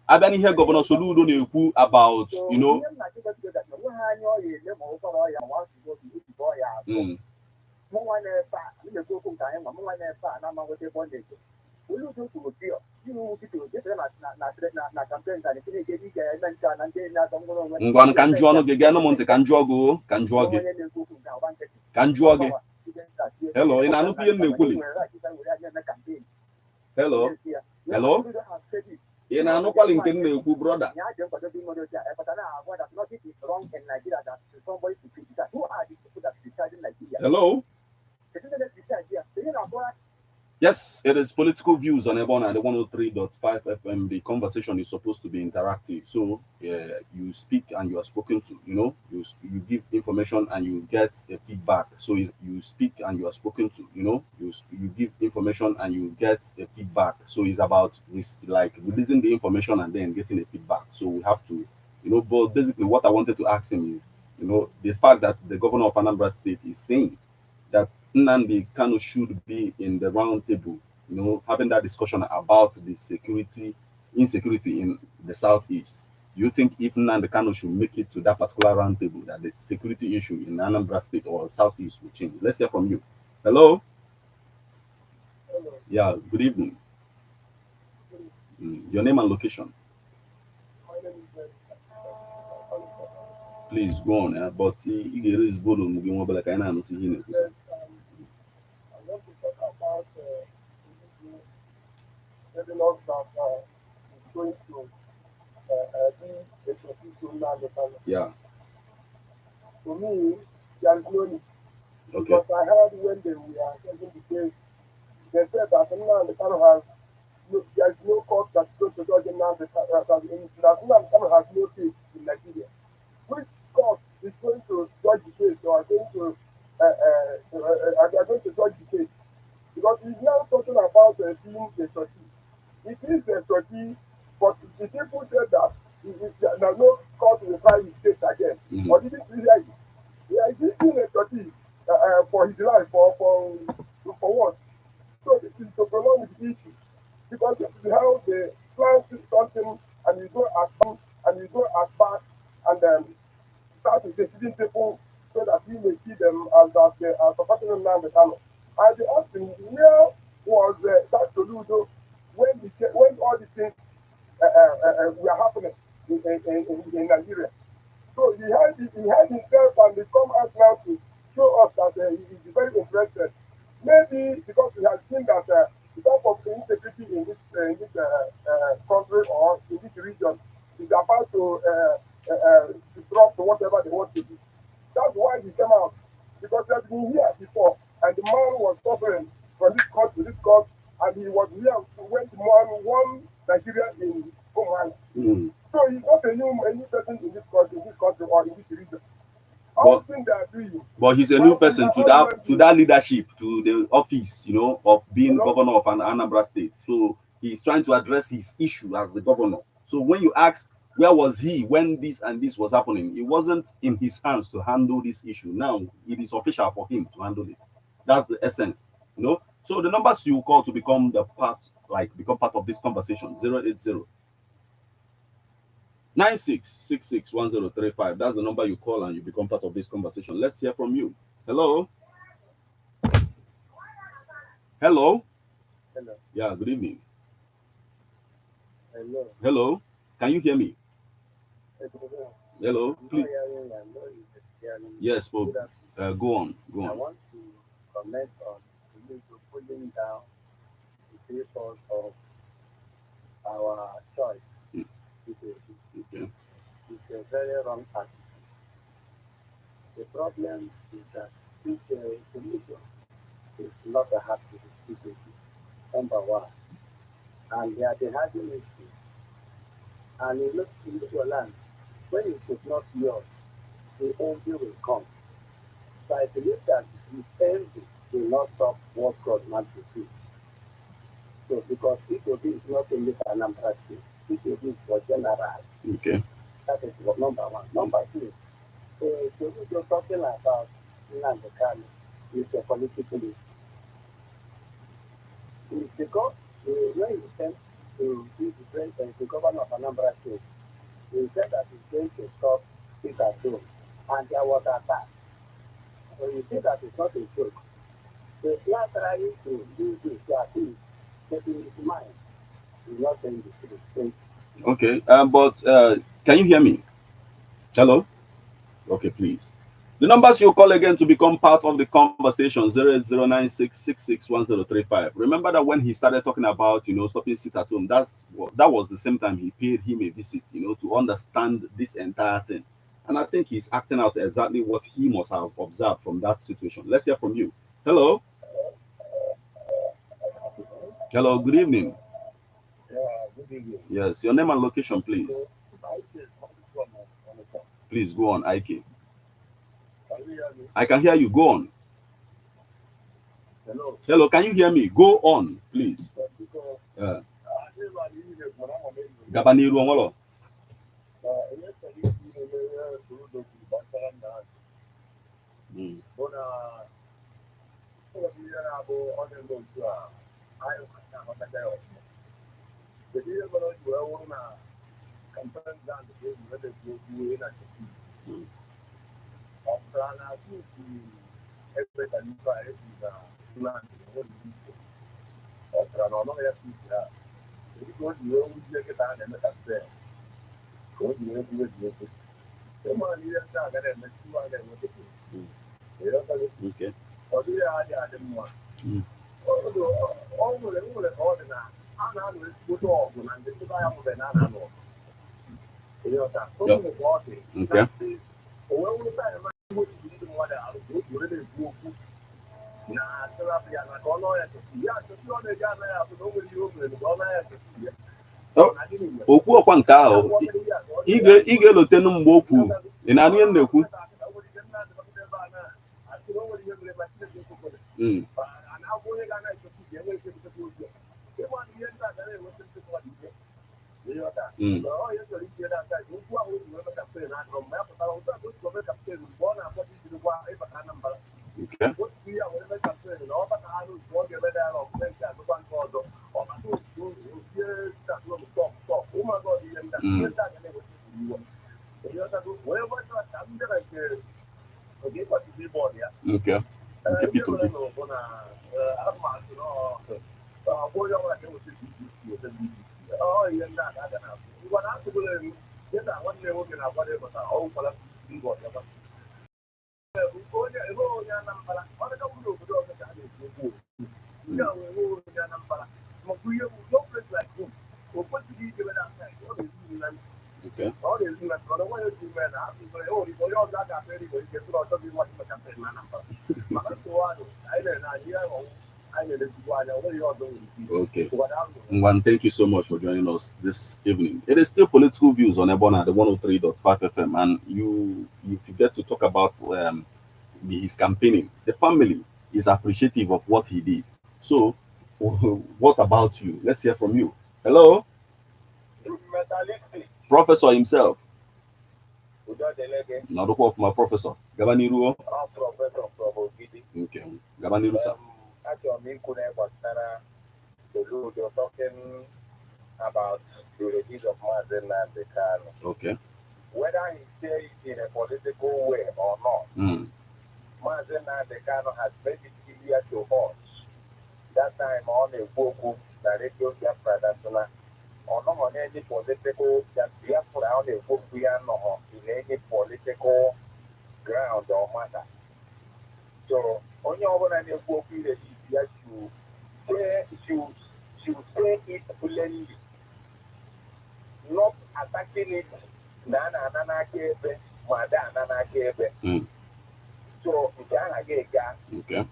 abịa n'ihe gọvanọ Soludo na-ekwu about Ngwan ka njụọ ọnụ gị gaa nụ m ntị ka njụọ gị ka njụọ gị ka njụọ gị. Hello, ị na-anụkwu ihe m na-ekwuli? Hello, hello, ị na-anụkwali nke m na-ekwu, broda? Hello. Yes, it is political views on Ebona, the 103.5 FM. The conversation is supposed to be interactive. So you speak and you are spoken to, you know, you give information and you get a feedback. So you speak and you are spoken to, you know, you give information and you get a feedback. So it's about like releasing the information and then getting a feedback. So we have to, you know, but basically what I wanted to ask him is, you know, the fact that the governor of Anambra State is saying that nnamdikanu should be in the round table, you know, having that discussion about the insecurity in the southeast. Do you think if nnamdikanu should make it to that particular round table, that the security issue in Anambra State or southeast will change? Let's hear from you. Hello? Hello. Yeah, good evening. Your name and location? My name is Please go on, but you get this board on moving mobile like I know see him. I want to talk about the laws that is going to be a traditional land. Yeah. To me, there is no need. Okay. Because I heard when they were taking the case, they said that nnamdikanu has there is no court that goes to judge nnamdikanu has no case in Nigeria. Which court is going to judge the case or are going to are going to judge the case? Because he's now talking about being a trustee. It is a trustee, but the people said that there no court will try his case again. Or didn't really like it. He is being a trustee for his life, for what? So this is to prolong the issue. Because this is how they plan to something and you go as far and you go as far and start deceiving people so that we may see them as that they are supporting nnamdikanu. And they asked him, where was that Soludo when all these things were happening in Nigeria? So he had himself and they come out now to show us that he is very interested. Maybe because he has seen that the type of insecurity in this country or in this region is about to disrupt whatever they want to do. That's why he came out. Because he has been here before, and the man was suffering from this court to this court, and he was here when the man won Nigeria in Homeland. So he's not a new person in this country or in this region. But he's a new person to that leadership, to the office, you know, of being governor of Anambra State. So he's trying to address his issue as the governor. So when you ask where was he when this and this was happening, it wasn't in his hands to handle this issue. Now it is official for him to handle it. That's the essence, you know. So the numbers you call to become part of this conversation: 080 96661035. That's the number you call and you become part of this conversation. Let's hear from you. Hello. Hello. Hello. Yeah, good evening. Hello. Hello. Can you hear me? Hello. Please. Yes, but go on. Go on. I want to comment on pulling down the papers of our choice. Okay. It's a very wrong attitude. The problem is that this religion is not a happy people, number one. And they are the having issue. And you look in your land, when it is not yours, the envy will come. So I believe that the envy will not stop what God wants to do. So because PKB is not only for Anambra State, PKB is for general. Okay. That is number one. Number two, you're talking about nnamdikanu is a political issue. It's because when he came to be the president, the governor of Anambra State, he said that he's going to stop it at home. And there was attack. when you see that it's not a joke, they are trying to do this to at least get in his mind. He's not saying the truth. Okay, but can you hear me? Hello? Okay, please. The numbers you call again to become part of the conversation 08096661035. Remember that when he started talking about stopping sit at home, that was the same time he paid him a visit, to understand this entire thing. And I think he's acting out exactly what he must have observed from that situation. Let's hear from you. Hello. Hello, good evening. Good evening. Yes, your name and location, please. Please go on, Ike. I can hear you. Go on. Hello. Hello, can you hear me? Go on, please. Gabaniru Ongolo. Okay. Okay. Okwu ọkwa nke ahụ ị ga-elotenu mgbe o kwuru ị na-anụ ihe m na-ekwu Okay. Okay. One, thank you so much for joining us this evening. It is still Political Views on Ebona, the 103.5 FM, and you get to talk about his campaigning. The family is appreciative of what he did. So, what about you? Let's hear from you. Hello? Professor himself. Not of my professor. Gabaniru. Okay. Gabaniru, sir. Soludo talking about the release of nnamdikanu. Okay. Whether he says it in a political way or not, nnamdikanu has made it clear to us that time on a Boku, the radio Biafra, or not on any political that Biafra on a Boku in any political ground or matter. So, on your own, a Boku is she will say it plainly, not attacking it. So, okay.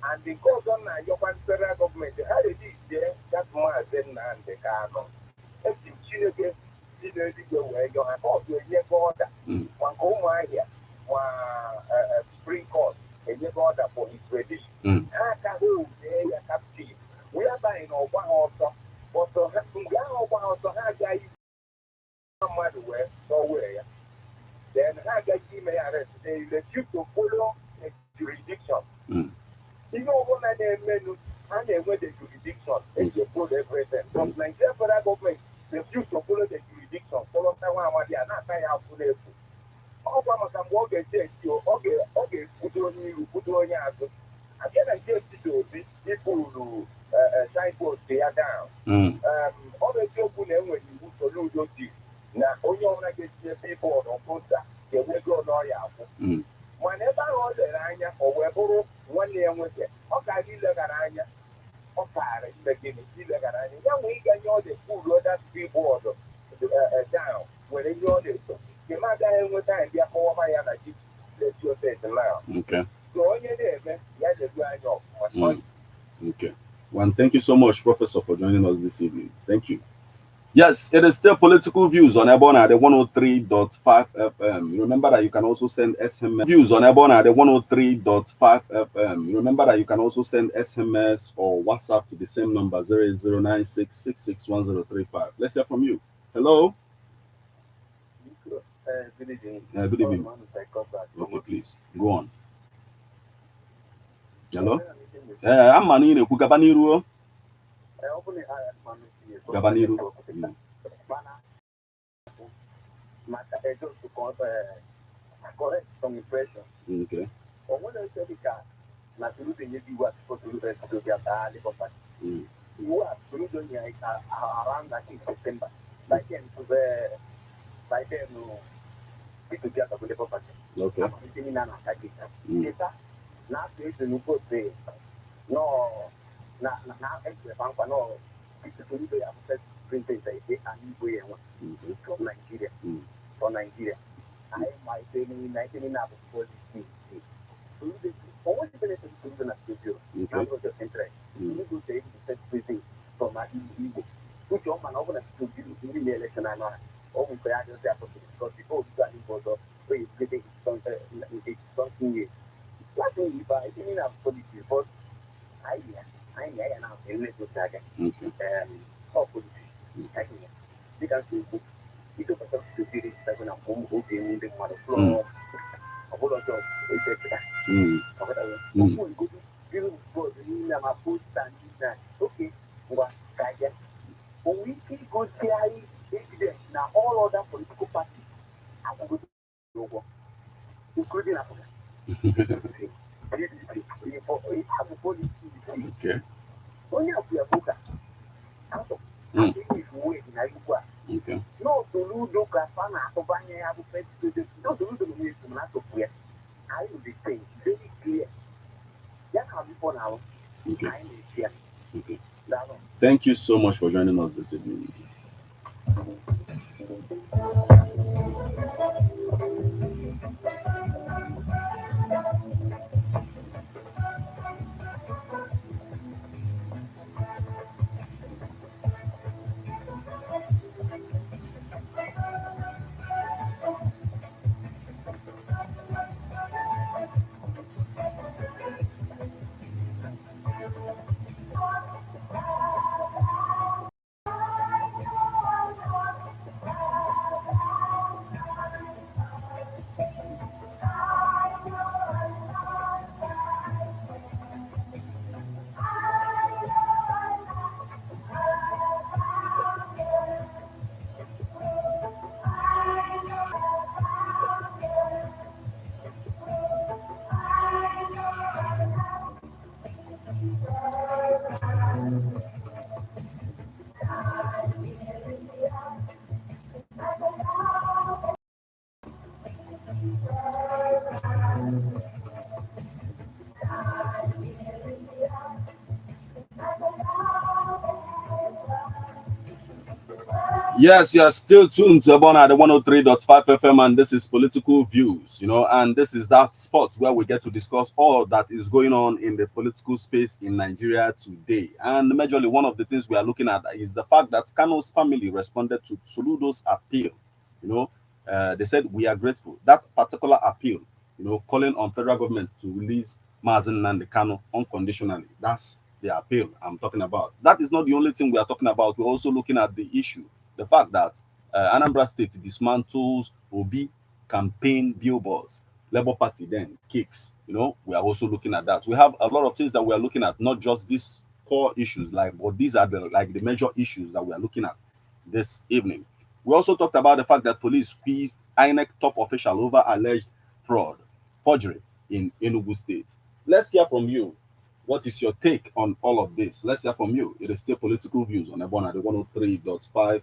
And because on your federal government, how did it say that more than nnamdikanu? If you choose to go where you are also a year order, one home here, one Supreme Court, a year order for his tradition. We are buying over also, but we are over also. How guys somewhere somewhere. Then how guys may arrest. They refuse to follow a jurisdiction. You know what I mean? And they went the jurisdiction and they put everything. But Nigeria federal government refused to follow the jurisdiction. Follow Taiwan, they are not trying to follow. All from okay, put on your answer. I can't just do people who signpost they are down. All the people when you Soludo now only want to get people on poster, they will go lawyer. Whenever all the Rania or Weboro, 1 year with it, okay, you look at Rania, okay, beginning, you look at Rania. Young week and you're the food, that people down when they know this. You might die with time, they are for my energy. Let's just say the now. Okay. So, on your day, man, you have to grind off. Okay. One, thank you so much, Professor, for joining us this evening. Thank you. Yes, it is still political views on Ebona at the 103.5 FM. Remember that you can also send SMS views on Ebona at the 103.5 FM. Remember that you can also send SMS or WhatsApp to the same number 08096661035. Let's hear from you. Hello. Good evening. Good evening. Okay, please go on. Hello. I'm Manine Kugabaniru. Gabaniru. Correct some impression. Okay. When I said not to you what to do you are around that in September. Like then to get a labor party. Okay. Now the new say no, not no. It's a printed from Nigeria. From Nigeria. I might say in 1940. Always benefit to the studio. Now go to interest. You go say the printing from my Igbo. Which one man over to do the election and all. Always say I just have to because before you got involved, we getting something new. What do you buy? I didn't have politics, but I now in little target. Hopefully, you can see you don't have to be this second of home who came in the floor. A whole lot of okay, what I get. When we keep good incidents now, all other political parties are good to including Africa. Okay. Only if you are okay. No, Soludo, Kafana, Tobania, have to pay no Soludo needs to not to pay. I will be saying very clear. That can be for now. Okay. Okay. Thank you so much for joining us this evening. Yes, you're still tuned to Ebona at the 103.5 FM, and this is Political Views, and this is that spot where we get to discuss all that is going on in the political space in Nigeria today. And majorly, one of the things we are looking at is the fact that Kanu's family responded to Soludo's appeal. They said, we are grateful. That particular appeal, calling on federal government to release nnamdikanu unconditionally. That's the appeal I'm talking about. That is not the only thing we are talking about. We're also looking at the issue. The fact that Anambra State dismantles Obi campaign billboards, Labour Party then kicks. We are also looking at that. We have a lot of things that we are looking at, not just these core issues, but these are the major issues that we are looking at this evening. We also talked about the fact that police squeezed INEC top official over alleged fraud, forgery in Enugu State. Let's hear from you. What is your take on all of this? Let's hear from you. It is still political views on Ebona, the 103.5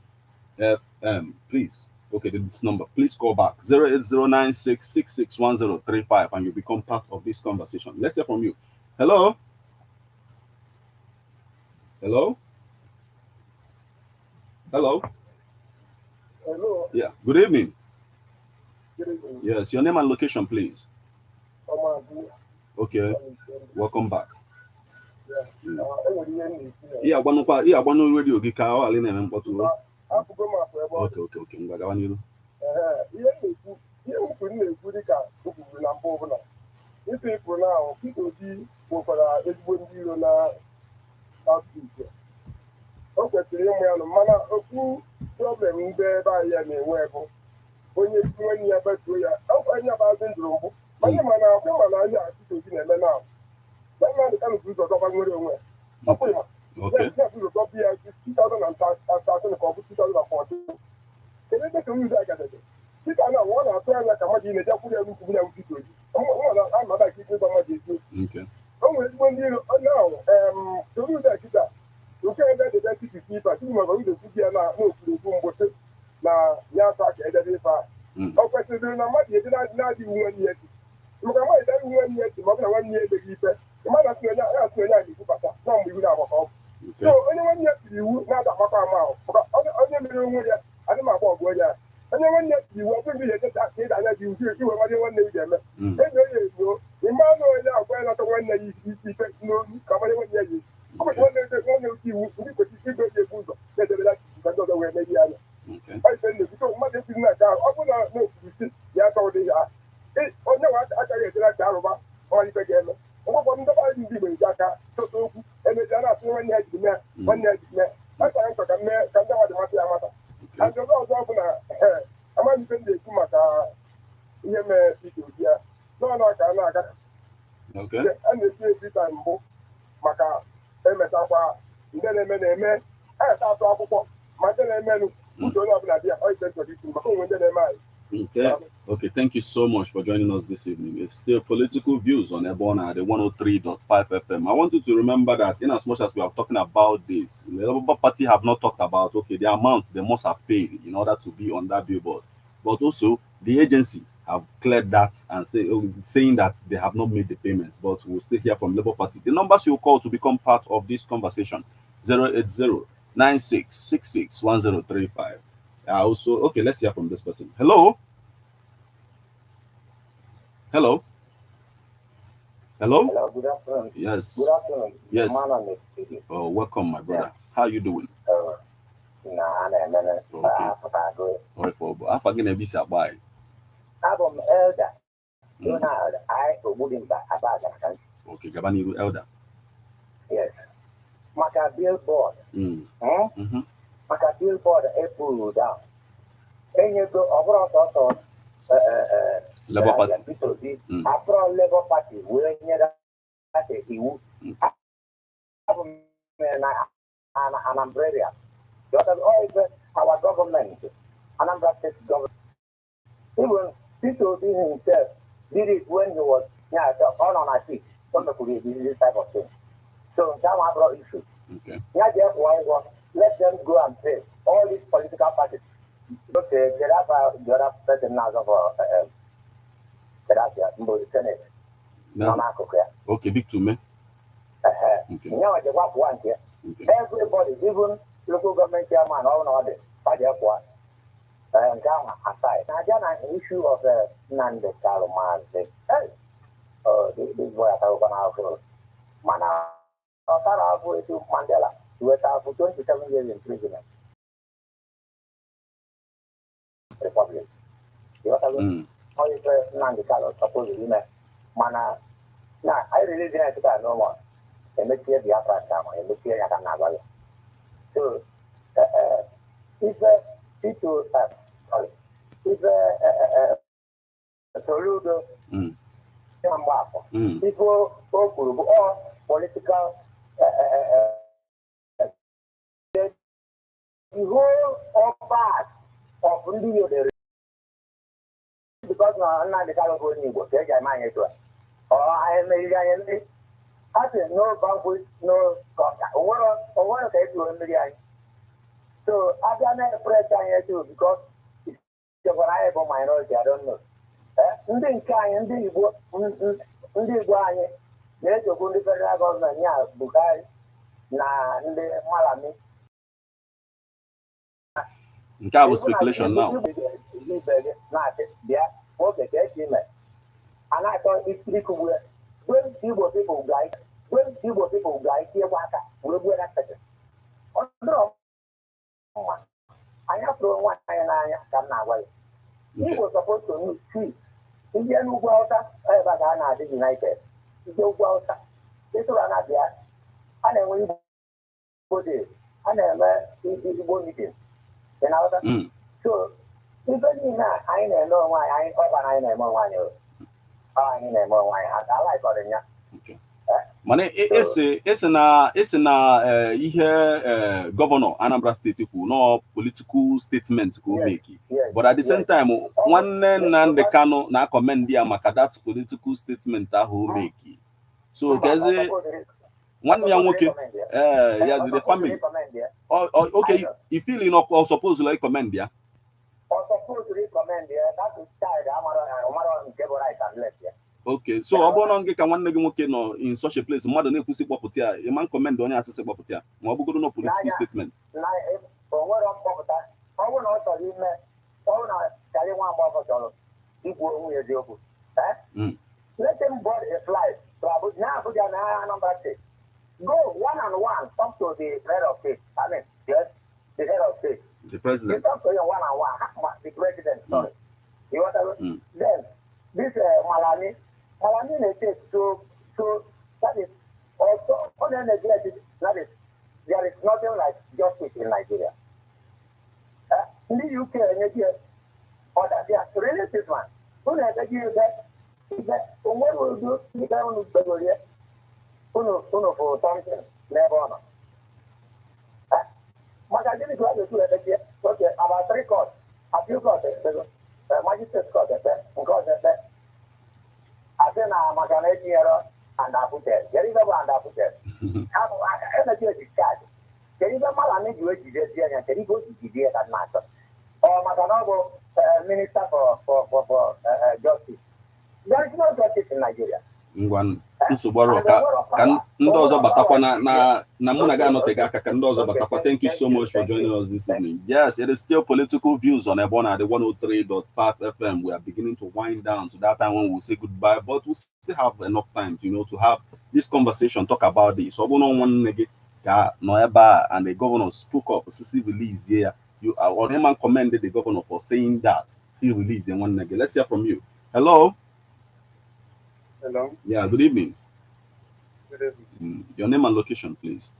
FM. Please, okay, this number. Please call back 08096661035 and you become part of this conversation. Let's hear from you. Hello? Hello? Hello? Hello. Yeah, good evening. Good evening. Yes, your name and location, please. Okay, welcome back. Yeah, one radio gị ka ọ na-eme mkpọtụ. Okay, ngwa gawa n'ihu. Ihe ukwu na-ekwu dịka o kwuru na mbụ ọbụla ife ịpụ na ahụ Peter Obi nwekwara ezigbo ndị iro na South-East. O kwesịrị ịmụ ya nụ mana okwu problem ndị ebe anyị ya na-enwe bụ onye isi nwanne ya betuo ya onye abazi ndụrụ mbụ mana mana ahịa Peter Obi na-eme na nnamdikanu bụ ụzọ dọba nwere onwe ọkwa ịma ụzọ dọba ya 2013 ka ọ bụ 2014 kedu ebe ka ụzọ agadebe dịka na ọ na-atụ anya ka mmadụ na-eji akwụrụ ya n'ukwu ya Peter Obi amada ka ike ịgba mmadụ ezi o nwere ezigbo ndị iro onye ahụ soro ụzọ kịta nke ebe edebe titi ife tupu maka ụzọ kwubi ya na n'okpuru okwu mgbochi na ya atọ aka edebe ife a ọ kwesịrị na mmadụ eji na-adịghị nwanne ya echi maka mmadụ edebe nwanne ya echi ma ọ bụ na nwanne ya emeghị ife mmadụ asị onye a na-ekwubata na mgbe ihu na-agbakọ ọgwụ so onye nwanne ya tiri iwu na-ada agbakọ ama ahụ maka onye mere onwe ya adị m agba ọgụ onye ya onye nwanne ya tiri iwu ọ bụrụ ndị ga-echecha ka ịda anya gị uju iwe nwanne nwanne gị ga-eme enyi onye ezuo ịma anụ onye agwa ya nata nwanne ya ife n'olu ka nwanne nwanne ya yi ọ bụ nwanne oke iwu ndị kwesịrị igwe ji ebu ụzọ na-edebela ka ndị ọzọ wee merie anya na-ebute mmadụ esiri na nke ahụ ọ bụrụ na n'okpuru si ya aka ụdị ya onye nwe agaghị ejere aka arụba ọmalite ga-eme ọgbakọ ndọba anyị ndị Igbo eji aka chọta okwu emejia na-asị nwanne ya jiri mee nwanne ya jiri mee achara nkọ ka ndị mmadụ mata ya amata ajọ ọzọ bụ na amaghị ife ndị ekwu maka ihe mere Peter Obi ya n'ọnụ ka a na-aga a na-esi ebita mbụ maka emechakwa ndị na-eme ayata atụ akwụkwọ ma ndị na-emenụ uche onye ọbụla dị ya ọ ise chọrọ ikwu maka onwe ndị na-eme anyị. Okay, thank you so much for joining us this evening. It's still political views on Ebona, the 103.5 FM. I want you to remember that in as much as we are talking about this, the Labour Party have not talked about, okay, the amount they must have paid in order to be on that billboard. But also, the agency have cleared that and saying that they have not made the payment. But we'll still hear from Labour Party. The numbers you call to become part of this conversation, 080-9666-1035. Also, okay, let's hear from this person. Hello? Hello, good afternoon. Yes. Good afternoon. Yes. Man, oh, welcome, my brother. Yeah. How are you doing? Okay. I'm forgetting this about. I'm elder. You know, I wouldn't about that. Okay, Gabani elder. Yes. Maka billboard. Maka billboard April down. And you go over also Labour Party. After Labour Party, we're near that EU. An umbrella. Our government, an umbrella government. Even Peter Obi himself did it when he was on a seat. Somebody could do this type of thing. So that was a issue. Okay. Let them go and pay all these political parties. But there are the other person now of the Senate. Okay, big to me. Okay. Now the one here. Everybody, even local government chairman, all of it, and down aside. Now, then an issue of nnamdikaunarrest. This boy I talk about Mana. Mandela. He was for 27 years in prison. Republic. You know what I mean? How is nnamdikanu supposed to be? Mana. Now, I really didn't say no more. And make here the upper time, and make here I can have. So, if people, if Soludo, people or political, the whole part of India, because na nnamdikanu bụ onye Igbo ka eji eme anyị etu a anyị meriri anyị mmiri a sị no conflict no onwere ka esi mmiri anyị so abịa na-epresi anyị etu because chekwara anyị bụ minority I don't know ndị nke anyị ndị Igbo anyị na-echekwu ndị federal gọọmenti ya Buhari na ndị Malami nke a bụ speculation now na-asị bịa nwoke ka esi ime a na-achọ ikugbu Igbo people ga-etinyekwa aka wee gbuo na sekere ọ dịrọ mma anyị afụrụ onwe anyị n'anya ka m na-agwa ya Igbo supposed to know see ndị n'ugwu Awụsa ebe a na-adị united ndị ugwu Awụsa ịtụrụ na bịa a na-enwe Igbo day a na-eme Igbo meeting dị na Awụsa so ife niile a anyị na-eme onwe anyị ọbara anyị na-eme onwe anyị anyị na-eme onwe anyị ala ịkọrọ ya mana esi na ihe gọvanọ Anambra steeti kwuru no political statement ka o make but at the same time nwanne Nnamdikanu na commend ya maka that political statement ahụ o make so gezi nwanne ya nwoke ya the family okay you feel you know suppose like commend ya okay so ọ bụrụ na gị ka nwanne gị nwoke nọ in such a place mmadụ na-ekwusi kpọpụta ya ịma nkọmend onye asịsị kpọpụta ya ma ọ bụgoro na political statement let him board a flight to Abuja na Anambra State go one-on-one talk to the head of state I mean yes the head of state the president talk to him one-on-one the president sorry you want to then this Malami take so that is also unnegligible. That is, there is nothing like justice in Nigeria. In the UK, or that they are really this one. Who knows that what will do? You don't know for something never. But I didn't try to do it. Okay, about 3 courts, a few courts, magistrate court, I think I'm going to and I put it. There is a one that put it. How energy is charged. There is a man who is and there is a that matter. Or Matanobo, Minister for Justice. There is no justice in Nigeria. nsogbu ọrụ ka ndị ọzọ batakwa na mụ na gị anọteghị aka ka ndị ọzọ batakwa. Thank you so much for joining us this evening. Yes, it is still political views on Ebona, the 103.5 FM. We are beginning to wind down to that time when we'll say goodbye, but we still have enough time, to have this conversation, talk about this. So one and the governor spoke up. CC release here. You are commended the governor for saying that. See release in one nigga. Let's hear from you. Hello. Hello. Yeah, good evening. Good evening. Your name and location, please.